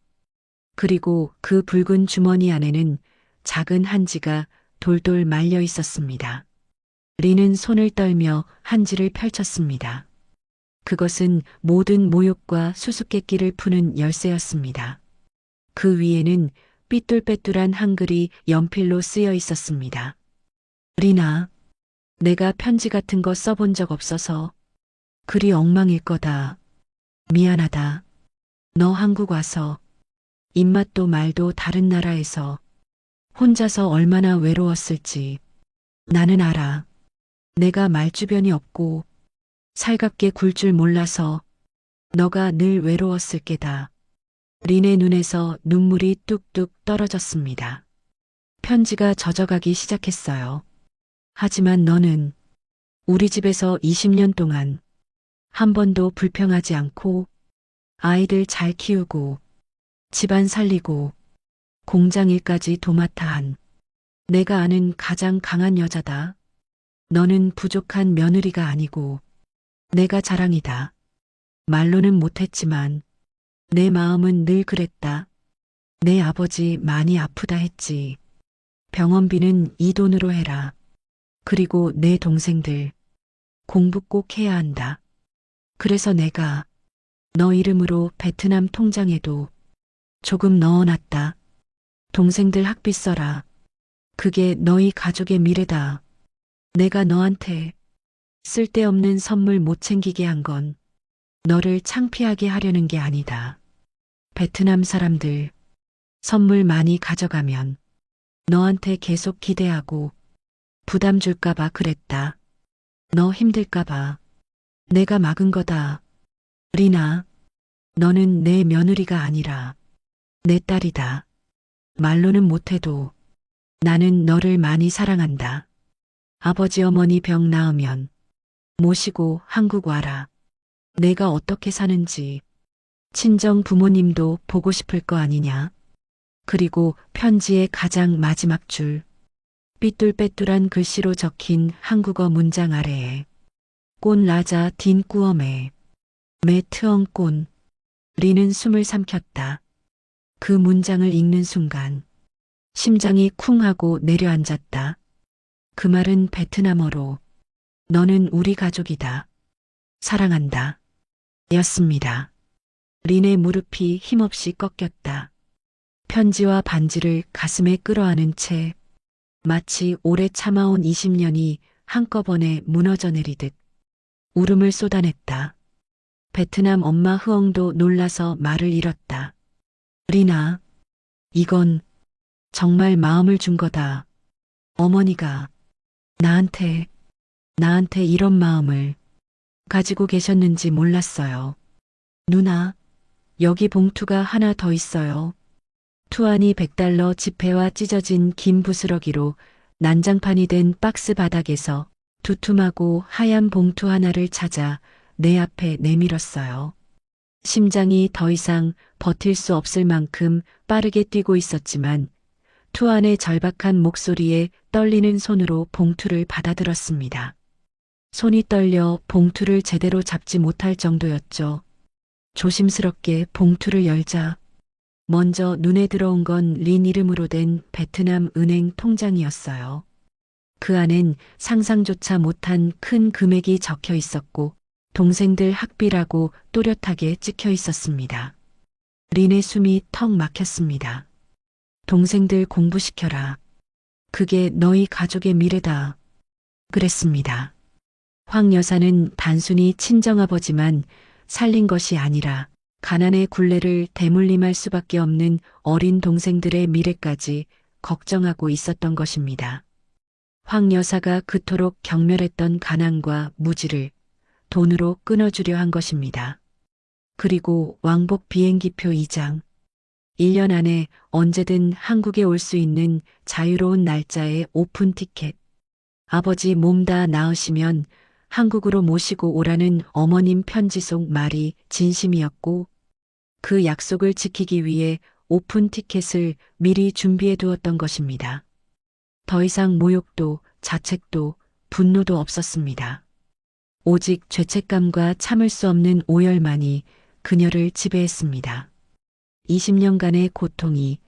그리고 그 붉은 주머니 안에는 작은 한지가 돌돌 말려 있었습니다. 린은 손을 떨며 한지를 펼쳤습니다. 그것은 모든 모욕과 수수께끼를 푸는 열쇠였습니다. 그 위에는 삐뚤빼뚤한 한글이 연필로 쓰여 있었습니다. 리나, 내가 편지 같은 거 써본 적 없어서 글이 엉망일 거다. 미안하다. 너 한국 와서 입맛도 말도 다른 나라에서 혼자서 얼마나 외로웠을지 나는 알아. 내가 말주변이 없고 살갑게 굴 줄 몰라서 너가 늘 외로웠을 게다. 린의 눈에서 눈물이 뚝뚝 떨어졌습니다. 편지가 젖어가기 시작했어요. 하지만 너는 우리 집에서 20년 동안 한 번도 불평하지 않고 아이들 잘 키우고 집안 살리고 공장 일까지 도맡아 한 내가 아는 가장 강한 여자다. 너는 부족한 며느리가 아니고 내가 자랑이다. 말로는 못했지만 내 마음은 늘 그랬다. 내 아버지 많이 아프다 했지. 병원비는 이 돈으로 해라. 그리고 내 동생들 공부 꼭 해야 한다. 그래서 내가 너 이름으로 베트남 통장에도 조금 넣어놨다. 동생들 학비 써라. 그게 너희 가족의 미래다. 내가 너한테 쓸데없는 선물 못 챙기게 한 건 너를 창피하게 하려는 게 아니다. 베트남 사람들 선물 많이 가져가면 너한테 계속 기대하고 부담 줄까봐 그랬다. 너 힘들까봐 내가 막은 거다. 리나, 너는 내 며느리가 아니라 내 딸이다. 말로는 못해도 나는 너를 많이 사랑한다. 아버지 어머니 병 나으면 모시고 한국 와라. 내가 어떻게 사는지 친정 부모님도 보고 싶을 거 아니냐. 그리고 편지의 가장 마지막 줄 삐뚤빼뚤한 글씨로 적힌 한국어 문장 아래에 꼰 라자 딘 꾸엄에 매 트엉 꼰 리는 숨을 삼켰다. 그 문장을 읽는 순간 심장이 쿵 하고 내려앉았다. 그 말은 베트남어로 너는 우리 가족이다. 사랑한다. 였습니다. 린의 무릎이 힘없이 꺾였다. 편지와 반지를 가슴에 끌어안은 채 마치 오래 참아온 20년이 한꺼번에 무너져 내리듯 울음을 쏟아냈다. 베트남 엄마 흐엉도 놀라서 말을 잃었다. 리나, 이건 정말 마음을 준 거다. 어머니가 나한테 이런 마음을 가지고 계셨는지 몰랐어요. 누나, 여기 봉투가 하나 더 있어요. 투안이 $100 지폐와 찢어진 긴 부스러기로 난장판이 된 박스 바닥에서 두툼하고 하얀 봉투 하나를 찾아 내 앞에 내밀었어요. 심장이 더 이상 버틸 수 없을 만큼 빠르게 뛰고 있었지만 투안의 절박한 목소리에 떨리는 손으로 봉투를 받아들었습니다. 손이 떨려 봉투를 제대로 잡지 못할 정도였죠. 조심스럽게 봉투를 열자 먼저 눈에 들어온 건 린 이름으로 된 베트남 은행 통장이었어요. 그 안엔 상상조차 못한 큰 금액이 적혀 있었고 동생들 학비라고 또렷하게 찍혀 있었습니다. 린의 숨이 턱 막혔습니다. 동생들 공부시켜라. 그게 너희 가족의 미래다. 그랬습니다. 황 여사는 단순히 친정아버지만 살린 것이 아니라 가난의 굴레를 대물림할 수밖에 없는 어린 동생들의 미래까지 걱정하고 있었던 것입니다. 황 여사가 그토록 경멸했던 가난과 무지를 돈으로 끊어주려 한 것입니다. 그리고 왕복 비행기표 2장, 1년 안에 언제든 한국에 올 수 있는 자유로운 날짜의 오픈 티켓, 아버지 몸 다 나으시면 한국으로 모시고 오라는 어머님 편지 속 말이 진심이었고 그 약속을 지키기 위해 오픈 티켓을 미리 준비해 두었던 것입니다. 더 이상 모욕도 자책도 분노도 없었습니다. 오직 죄책감과 참을 수 없는 오열만이 그녀를 지배했습니다. 20년간의 고통이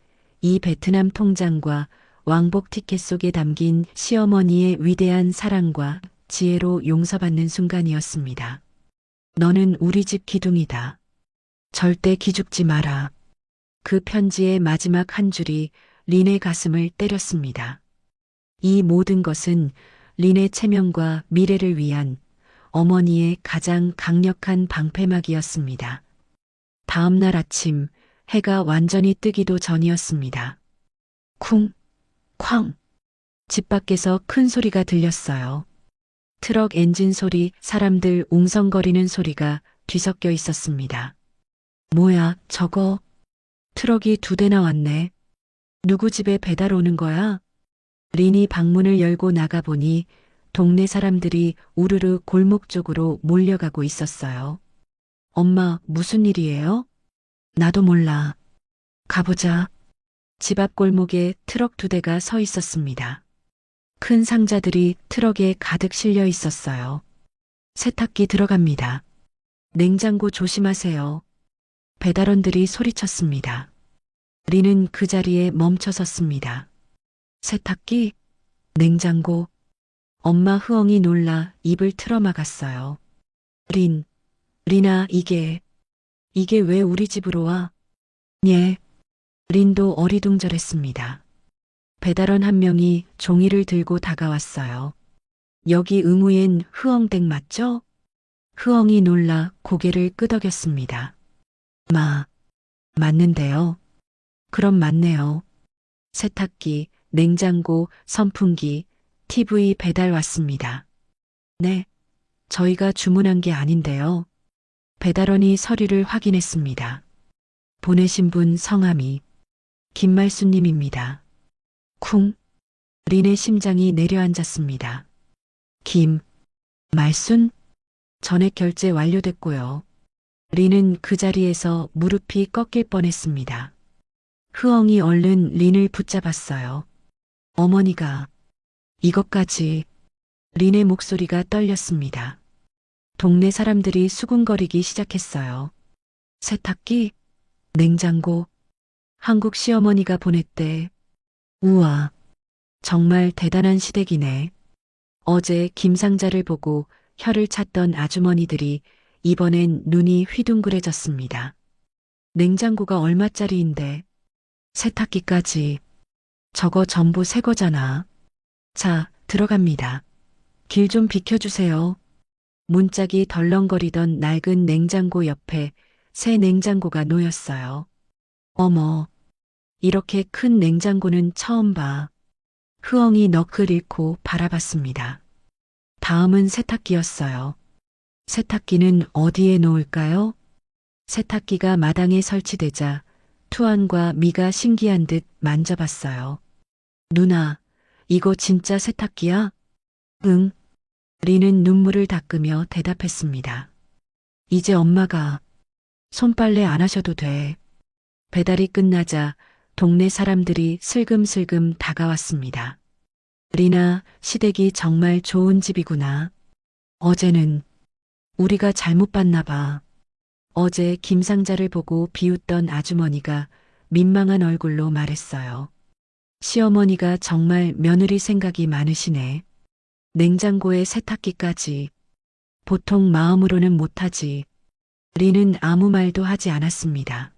이 베트남 통장과 왕복 티켓 속에 담긴 시어머니의 위대한 사랑과 지혜로 용서받는 순간이었습니다. 너는 우리 집 기둥이다. 절대 기죽지 마라. 그 편지의 마지막 한 줄이 린의 가슴을 때렸습니다. 이 모든 것은 린의 체면과 미래를 위한 어머니의 가장 강력한 방패막이었습니다. 다음 날 아침 해가 완전히 뜨기도 전이었습니다. 쿵, 쾅. 집 밖에서 큰 소리가 들렸어요. 트럭 엔진 소리, 사람들 웅성거리는 소리가 뒤섞여 있었습니다. 뭐야, 저거? 트럭이 2대나 왔네. 누구 집에 배달 오는 거야? 린이 방문을 열고 나가보니 동네 사람들이 우르르 골목 쪽으로 몰려가고 있었어요. 엄마, 무슨 일이에요? 나도 몰라. 가보자. 집 앞 골목에 트럭 2대가 서 있었습니다. 큰 상자들이 트럭에 가득 실려 있었어요. 세탁기 들어갑니다. 냉장고 조심하세요. 배달원들이 소리쳤습니다. 린은 그 자리에 멈춰 섰습니다. 세탁기? 냉장고? 엄마 흐엉이 놀라 입을 틀어막았어요. 린아, 이게 왜 우리 집으로 와? 예. 린도 어리둥절했습니다. 배달원 한 명이 종이를 들고 다가왔어요. 여기 응우엔 흐엉댁 맞죠? 흐엉이 놀라 고개를 끄덕였습니다. 맞는데요. 그럼 맞네요. 세탁기, 냉장고, 선풍기, TV 배달 왔습니다. 네, 저희가 주문한 게 아닌데요. 배달원이 서류를 확인했습니다. 보내신 분 성함이 김말수님입니다. 쿵. 린의 심장이 내려앉았습니다. 말순? 전액 결제 완료됐고요. 린은 그 자리에서 무릎이 꺾일 뻔했습니다. 흐엉이 얼른 린을 붙잡았어요. 어머니가 이것까지. 린의 목소리가 떨렸습니다. 동네 사람들이 수군거리기 시작했어요. 세탁기? 냉장고? 한국 시어머니가 보냈대. 우와, 정말 대단한 시댁이네. 어제 김상자를 보고 혀를 찼던 아주머니들이 이번엔 눈이 휘둥그레졌습니다. 냉장고가 얼마짜리인데 세탁기까지. 저거 전부 새 거잖아. 자, 들어갑니다. 길 좀 비켜주세요. 문짝이 덜렁거리던 낡은 냉장고 옆에 새 냉장고가 놓였어요. 어머, 이렇게 큰 냉장고는 처음 봐. 흐엉이 넋을 잃고 바라봤습니다. 다음은 세탁기였어요. 세탁기는 어디에 놓을까요? 세탁기가 마당에 설치되자 투안과 미가 신기한 듯 만져봤어요. 누나, 이거 진짜 세탁기야? 응. 린은 눈물을 닦으며 대답했습니다. 이제 엄마가 손빨래 안 하셔도 돼. 배달이 끝나자 동네 사람들이 슬금슬금 다가왔습니다. 리나, 시댁이 정말 좋은 집이구나. 어제는 우리가 잘못 봤나 봐. 어제 김상자를 보고 비웃던 아주머니가 민망한 얼굴로 말했어요. 시어머니가 정말 며느리 생각이 많으시네. 냉장고에 세탁기까지. 보통 마음으로는 못하지. 린은 아무 말도 하지 않았습니다.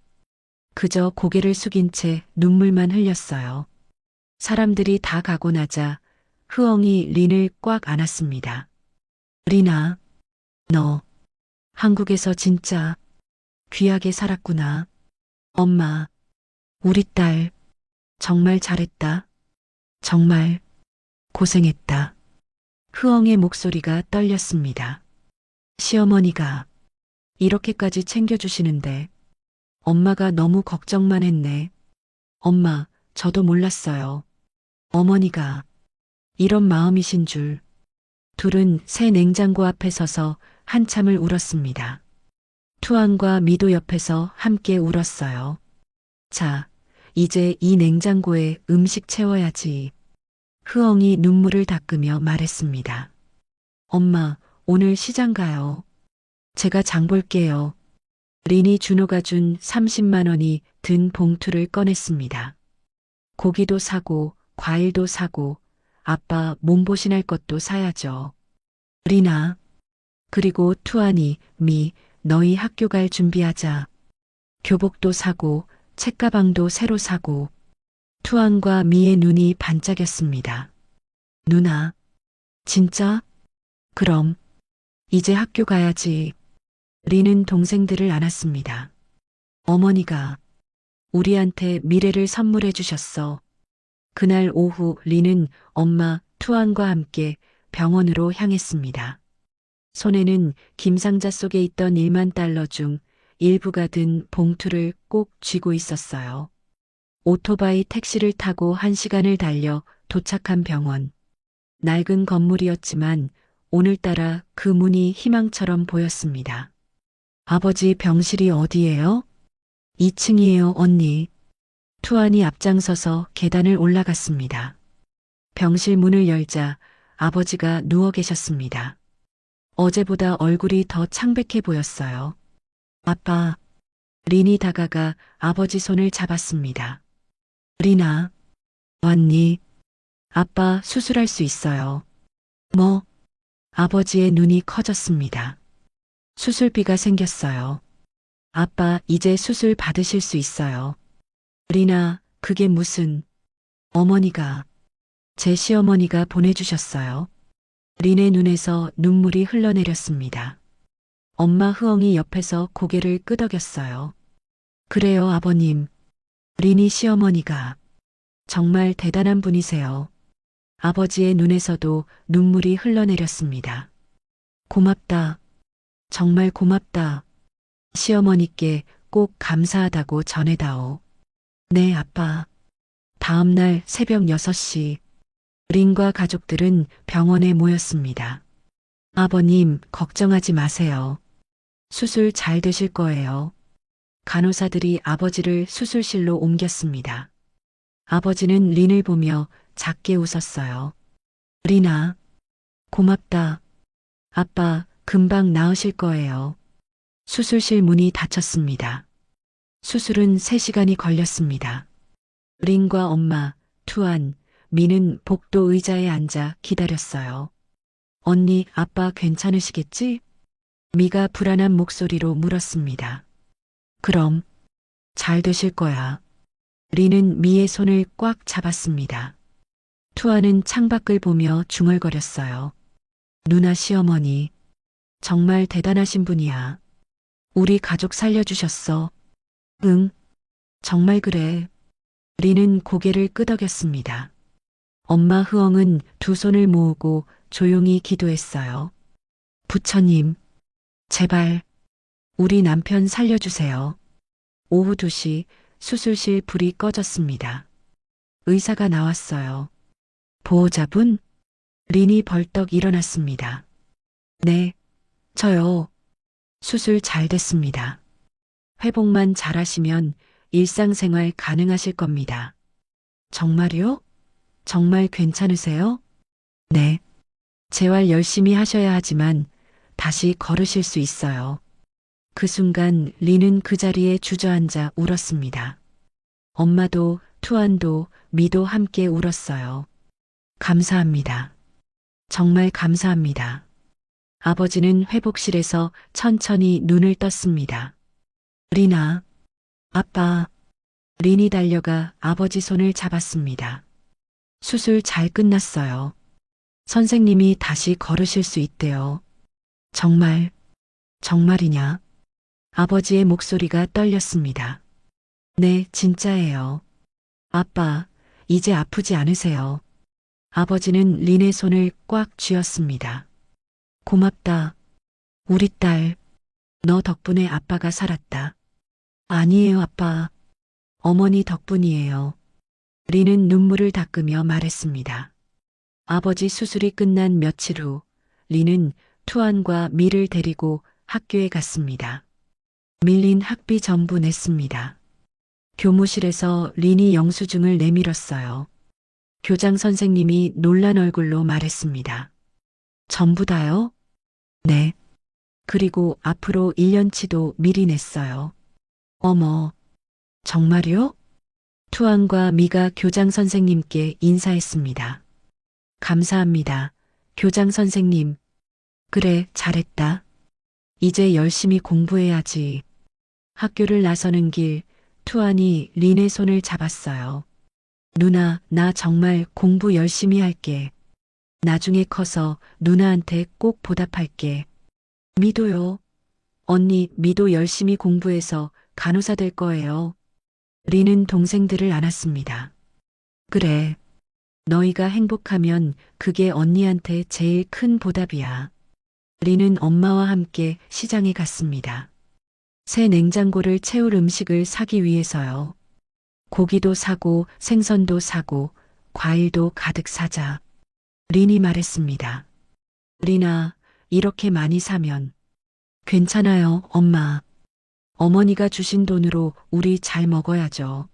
그저 고개를 숙인 채 눈물만 흘렸어요. 사람들이 다 가고 나자 흐엉이 린을 꽉 안았습니다. 린아, 너 한국에서 진짜 귀하게 살았구나. 엄마, 우리 딸 정말 잘했다. 정말 고생했다. 흐엉의 목소리가 떨렸습니다. 시어머니가 이렇게까지 챙겨주시는데 엄마가 너무 걱정만 했네. 엄마, 저도 몰랐어요. 어머니가 이런 마음이신 줄. 둘은 새 냉장고 앞에 서서 한참을 울었습니다. 투안과 미도 옆에서 함께 울었어요. 자, 이제 이 냉장고에 음식 채워야지. 흐엉이 눈물을 닦으며 말했습니다. 엄마, 오늘 시장 가요. 제가 장 볼게요. 린이 준호가 준 30만 원이 든 봉투를 꺼냈습니다. 고기도 사고, 과일도 사고, 아빠 몸보신할 것도 사야죠. 리나, 그리고 투아니, 미, 너희 학교 갈 준비하자. 교복도 사고, 책가방도 새로 사고. 투안과 미의 눈이 반짝였습니다. 누나, 진짜? 그럼, 이제 학교 가야지. 리는 동생들을 안았습니다. 어머니가 우리한테 미래를 선물해 주셨어. 그날 오후 리는 엄마 투안과 함께 병원으로 향했습니다. 손에는 김상자 속에 있던 1만 달러 중 일부가 든 봉투를 꼭 쥐고 있었어요. 오토바이 택시를 타고 1시간을 달려 도착한 병원. 낡은 건물이었지만 오늘따라 그 문이 희망처럼 보였습니다. 아버지 병실이 어디예요? 2층이에요, 언니. 투안이 앞장서서 계단을 올라갔습니다. 병실 문을 열자 아버지가 누워 계셨습니다. 어제보다 얼굴이 더 창백해 보였어요. 아빠, 린이 다가가 아버지 손을 잡았습니다. 리나, 왔니? 아빠 수술할 수 있어요. 뭐? 아버지의 눈이 커졌습니다. 수술비가 생겼어요. 아빠 이제 수술 받으실 수 있어요. 리나, 그게 무슨... 어머니가, 제 시어머니가 보내주셨어요. 린의 눈에서 눈물이 흘러내렸습니다. 엄마 흐엉이 옆에서 고개를 끄덕였어요. 그래요, 아버님. 린이 시어머니가 정말 대단한 분이세요. 아버지의 눈에서도 눈물이 흘러내렸습니다. 고맙다. 정말 고맙다. 시어머니께 꼭 감사하다고 전해다오. 네, 아빠. 다음 날 새벽 6시, 린과 가족들은 병원에 모였습니다. 아버님, 걱정하지 마세요. 수술 잘 되실 거예요. 간호사들이 아버지를 수술실로 옮겼습니다. 아버지는 린을 보며 작게 웃었어요. 린아, 고맙다. 아빠, 금방 나으실 거예요. 수술실 문이 닫혔습니다. 수술은 3시간이 걸렸습니다. 린과 엄마, 투안, 미는 복도 의자에 앉아 기다렸어요. 언니, 아빠 괜찮으시겠지? 미가 불안한 목소리로 물었습니다. 그럼, 잘 되실 거야. 린은 미의 손을 꽉 잡았습니다. 투아는 창밖을 보며 중얼거렸어요. 누나 시어머니, 정말 대단하신 분이야. 우리 가족 살려주셨어. 응, 정말 그래. 린은 고개를 끄덕였습니다. 엄마 흐엉은 두 손을 모으고 조용히 기도했어요. 부처님, 제발, 우리 남편 살려주세요. 오후 2시 수술실 불이 꺼졌습니다. 의사가 나왔어요. 보호자분? 린이 벌떡 일어났습니다. 네, 저요. 수술 잘 됐습니다. 회복만 잘하시면 일상생활 가능하실 겁니다. 정말요? 정말 괜찮으세요? 네. 재활 열심히 하셔야 하지만 다시 걸으실 수 있어요. 그 순간 린은 그 자리에 주저앉아 울었습니다. 엄마도 투안도 미도 함께 울었어요. 감사합니다. 정말 감사합니다. 아버지는 회복실에서 천천히 눈을 떴습니다. 리나, 아빠. 린이 달려가 아버지 손을 잡았습니다. 수술 잘 끝났어요. 선생님이 다시 걸으실 수 있대요. 정말, 정말이냐? 아버지의 목소리가 떨렸습니다. 네, 진짜예요. 아빠, 이제 아프지 않으세요. 아버지는 린의 손을 꽉 쥐었습니다. 고맙다. 우리 딸, 너 덕분에 아빠가 살았다. 아니에요, 아빠. 어머니 덕분이에요. 린은 눈물을 닦으며 말했습니다. 아버지 수술이 끝난 며칠 후, 린은 투안과 미를 데리고 학교에 갔습니다. 밀린 학비 전부 냈습니다. 교무실에서 린이 영수증을 내밀었어요. 교장 선생님이 놀란 얼굴로 말했습니다. 전부 다요? 네. 그리고 앞으로 1년치도 미리 냈어요. 어머, 정말요? 투안과 미가 교장 선생님께 인사했습니다. 감사합니다. 교장 선생님. 그래, 잘했다. 이제 열심히 공부해야지. 학교를 나서는 길, 투안이 린의 손을 잡았어요. 누나, 나 정말 공부 열심히 할게. 나중에 커서 누나한테 꼭 보답할게. 미도요. 언니, 미도 열심히 공부해서 간호사 될 거예요. 린은 동생들을 안았습니다. 그래. 너희가 행복하면 그게 언니한테 제일 큰 보답이야. 린은 엄마와 함께 시장에 갔습니다. 새 냉장고를 채울 음식을 사기 위해서요. 고기도 사고 생선도 사고 과일도 가득 사자. 린이 말했습니다. 린아, 이렇게 많이 사면. 괜찮아요, 엄마. 어머니가 주신 돈으로 우리 잘 먹어야죠.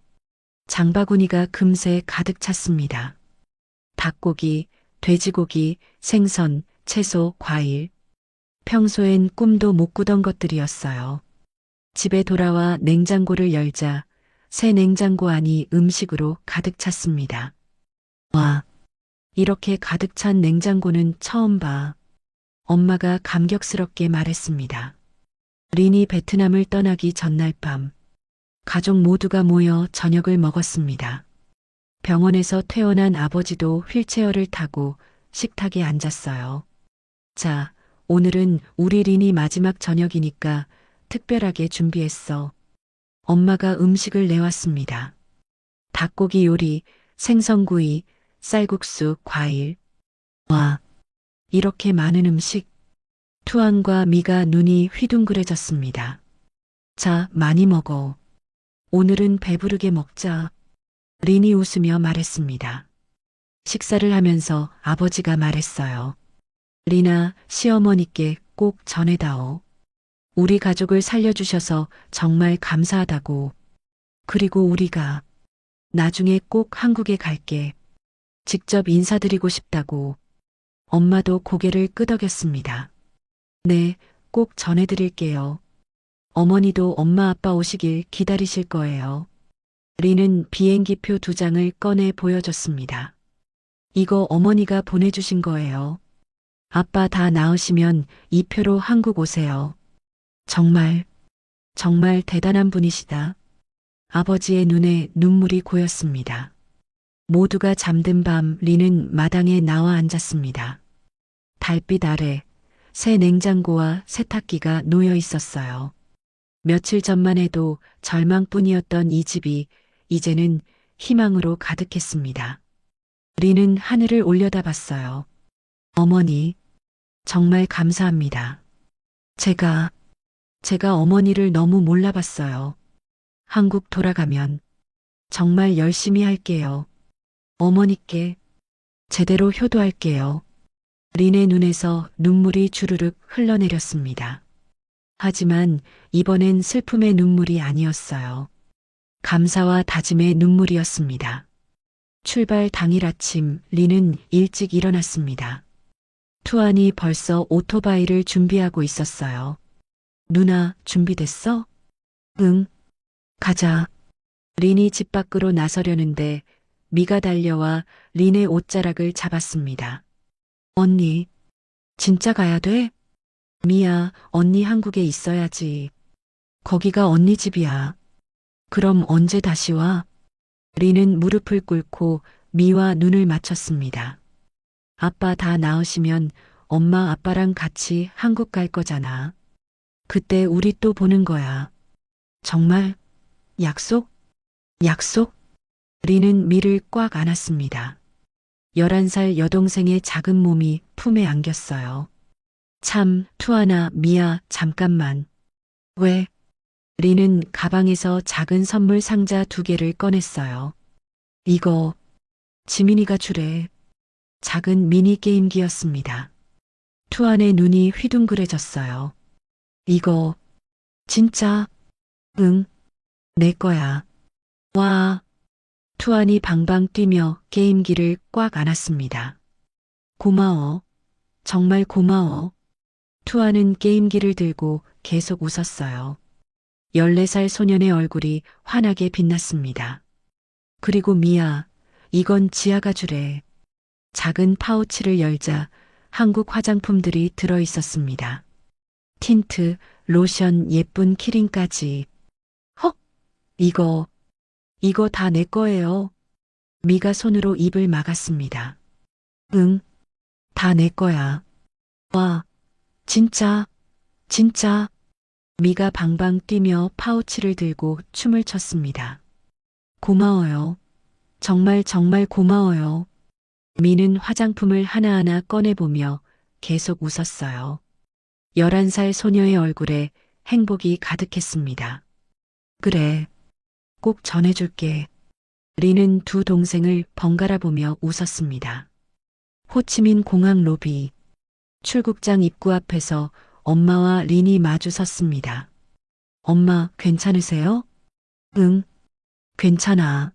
장바구니가 금세 가득 찼습니다. 닭고기, 돼지고기, 생선, 채소, 과일. 평소엔 꿈도 못 꾸던 것들이었어요. 집에 돌아와 냉장고를 열자 새 냉장고 안이 음식으로 가득 찼습니다. 와, 이렇게 가득 찬 냉장고는 처음 봐. 엄마가 감격스럽게 말했습니다. 린이 베트남을 떠나기 전날 밤, 가족 모두가 모여 저녁을 먹었습니다. 병원에서 퇴원한 아버지도 휠체어를 타고 식탁에 앉았어요. 자, 오늘은 우리 린이 마지막 저녁이니까 특별하게 준비했어. 엄마가 음식을 내왔습니다. 닭고기 요리, 생선구이, 쌀국수, 과일. 와, 이렇게 많은 음식. 투안과 미가 눈이 휘둥그레졌습니다. 자, 많이 먹어. 오늘은 배부르게 먹자. 린이 웃으며 말했습니다. 식사를 하면서 아버지가 말했어요. 린아, 시어머니께 꼭 전해다오. 우리 가족을 살려주셔서 정말 감사하다고. 그리고 우리가 나중에 꼭 한국에 갈게. 직접 인사드리고 싶다고. 엄마도 고개를 끄덕였습니다. 네, 꼭 전해드릴게요. 어머니도 엄마 아빠 오시길 기다리실 거예요. 린은 비행기표 2장을 꺼내 보여줬습니다. 이거 어머니가 보내주신 거예요. 아빠 다 나으시면 이 표로 한국 오세요. 정말, 정말 대단한 분이시다. 아버지의 눈에 눈물이 고였습니다. 모두가 잠든 밤 린은 마당에 나와 앉았습니다. 달빛 아래 새 냉장고와 세탁기가 놓여 있었어요. 며칠 전만 해도 절망뿐이었던 이 집이 이제는 희망으로 가득했습니다. 린은 하늘을 올려다봤어요. 어머니, 정말 감사합니다. 제가 어머니를 너무 몰라봤어요. 한국 돌아가면 정말 열심히 할게요. 어머니께 제대로 효도할게요. 린의 눈에서 눈물이 주르륵 흘러내렸습니다. 하지만 이번엔 슬픔의 눈물이 아니었어요. 감사와 다짐의 눈물이었습니다. 출발 당일 아침 린은 일찍 일어났습니다. 투안이 벌써 오토바이를 준비하고 있었어요. 누나, 준비됐어? 응. 가자. 린이 집 밖으로 나서려는데 미가 달려와 린의 옷자락을 잡았습니다. 언니, 진짜 가야 돼? 미야, 언니 한국에 있어야지. 거기가 언니 집이야. 그럼 언제 다시 와? 린은 무릎을 꿇고 미와 눈을 맞췄습니다. 아빠 다 나으시면 엄마 아빠랑 같이 한국 갈 거잖아. 그때 우리 또 보는 거야. 정말? 약속? 약속? 린은 미를 꽉 안았습니다. 11살 여동생의 작은 몸이 품에 안겼어요. 참, 투아나, 미야, 잠깐만. 왜? 린은 가방에서 작은 선물 상자 2개를 꺼냈어요. 이거, 지민이가 주래. 작은 미니 게임기였습니다. 투안의 눈이 휘둥그레졌어요. 이거, 진짜? 응, 내 거야. 와. 투안이 방방 뛰며 게임기를 꽉 안았습니다. 고마워. 정말 고마워. 투안은 게임기를 들고 계속 웃었어요. 14살 소년의 얼굴이 환하게 빛났습니다. 그리고 미아, 이건 지아가 주래. 작은 파우치를 열자 한국 화장품들이 들어 있었습니다. 틴트, 로션, 예쁜 키링까지. 헉! 이거 다 내 거예요. 미가 손으로 입을 막았습니다. 응, 다 내 거야. 와, 진짜. 미가 방방 뛰며 파우치를 들고 춤을 췄습니다. 고마워요. 정말 고마워요. 미는 화장품을 하나하나 꺼내보며 계속 웃었어요. 11살 소녀의 얼굴에 행복이 가득했습니다. 그래, 꼭 전해줄게. 리는 두 동생을 번갈아 보며 웃었습니다. 호치민 공항 로비. 출국장 입구 앞에서 엄마와 린이 마주 섰습니다. 엄마, 괜찮으세요? 응, 괜찮아.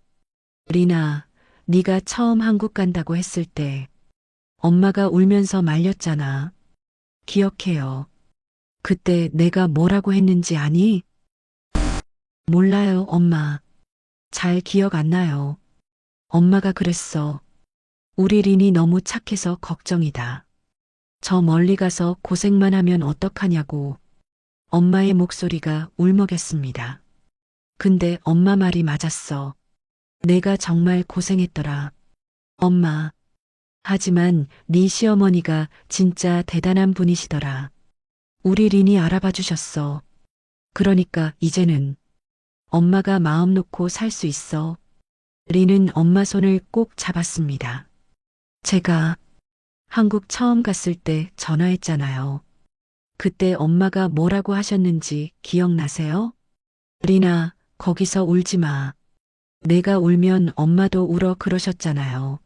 리나, 네가 처음 한국 간다고 했을 때 엄마가 울면서 말렸잖아. 기억해요. 그때 내가 뭐라고 했는지 아니? 몰라요, 엄마. 잘 기억 안 나요. 엄마가 그랬어. 우리 린이 너무 착해서 걱정이다. 저 멀리 가서 고생만 하면 어떡하냐고. 엄마의 목소리가 울먹였습니다. 근데 엄마 말이 맞았어. 내가 정말 고생했더라. 엄마. 하지만 네 시어머니가 진짜 대단한 분이시더라. 우리 린이 알아봐 주셨어. 그러니까 이제는 엄마가 마음 놓고 살 수 있어. 린은 엄마 손을 꼭 잡았습니다. 제가 한국 처음 갔을 때 전화했잖아요. 그때 엄마가 뭐라고 하셨는지 기억나세요? 리나, 거기서 울지 마. 내가 울면 엄마도 울어 그러셨잖아요.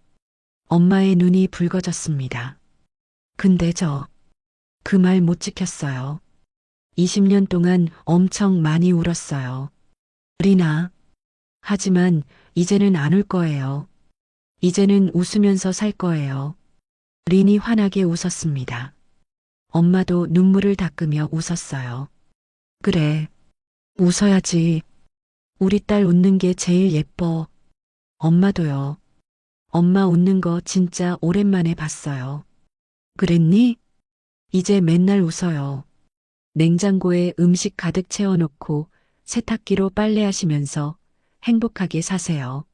엄마의 눈이 붉어졌습니다. 근데 그 말 못 지켰어요. 20년 동안 엄청 많이 울었어요. 리나. 하지만 이제는 안 울 거예요. 이제는 웃으면서 살 거예요. 린이 환하게 웃었습니다. 엄마도 눈물을 닦으며 웃었어요. 그래, 웃어야지. 우리 딸 웃는 게 제일 예뻐. 엄마도요. 엄마 웃는 거 진짜 오랜만에 봤어요. 그랬니? 이제 맨날 웃어요. 냉장고에 음식 가득 채워놓고 세탁기로 빨래하시면서 행복하게 사세요.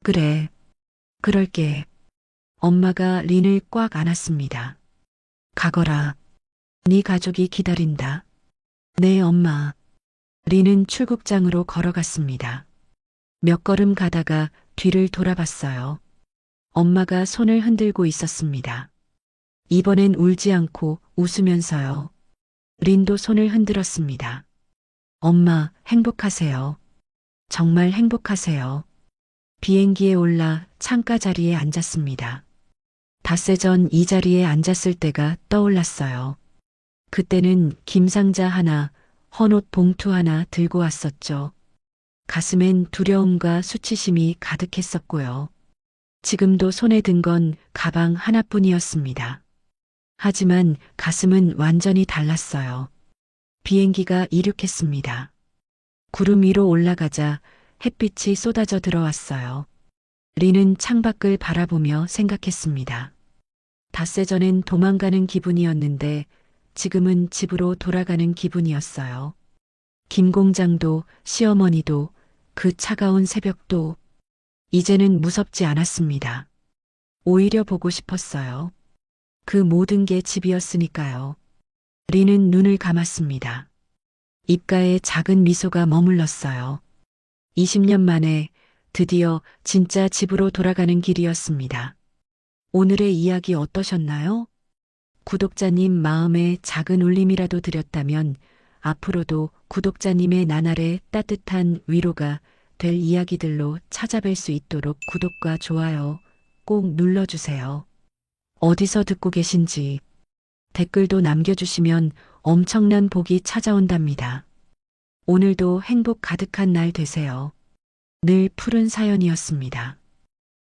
그래, 그럴게. 엄마가 린을 꽉 안았습니다. 가거라. 네 가족이 기다린다. 네, 엄마. 린은 출국장으로 걸어갔습니다. 몇 걸음 가다가 뒤를 돌아봤어요. 엄마가 손을 흔들고 있었습니다. 이번엔 울지 않고 웃으면서요. 린도 손을 흔들었습니다. 엄마, 행복하세요. 정말 행복하세요. 비행기에 올라 창가 자리에 앉았습니다. 닷새 전 이 자리에 앉았을 때가 떠올랐어요. 그때는 김상자 하나, 헌옷 봉투 하나 들고 왔었죠. 가슴엔 두려움과 수치심이 가득했었고요. 지금도 손에 든 건 가방 하나뿐이었습니다. 하지만 가슴은 완전히 달랐어요. 비행기가 이륙했습니다. 구름 위로 올라가자 햇빛이 쏟아져 들어왔어요. 린은 창밖을 바라보며 생각했습니다. 닷새 전엔 도망가는 기분이었는데 지금은 집으로 돌아가는 기분이었어요. 김 공장도 시어머니도 그 차가운 새벽도 이제는 무섭지 않았습니다. 오히려 보고 싶었어요. 그 모든 게 집이었으니까요. 린은 눈을 감았습니다. 입가에 작은 미소가 머물렀어요. 20년 만에 드디어 진짜 집으로 돌아가는 길이었습니다. 오늘의 이야기 어떠셨나요? 구독자님 마음에 작은 울림이라도 드렸다면 앞으로도 구독자님의 나날의 따뜻한 위로가 될 이야기들로 찾아뵐 수 있도록 구독과 좋아요 꼭 눌러주세요. 어디서 듣고 계신지 댓글도 남겨주시면 엄청난 복이 찾아온답니다. 오늘도 행복 가득한 날 되세요. 늘 푸른 사연이었습니다.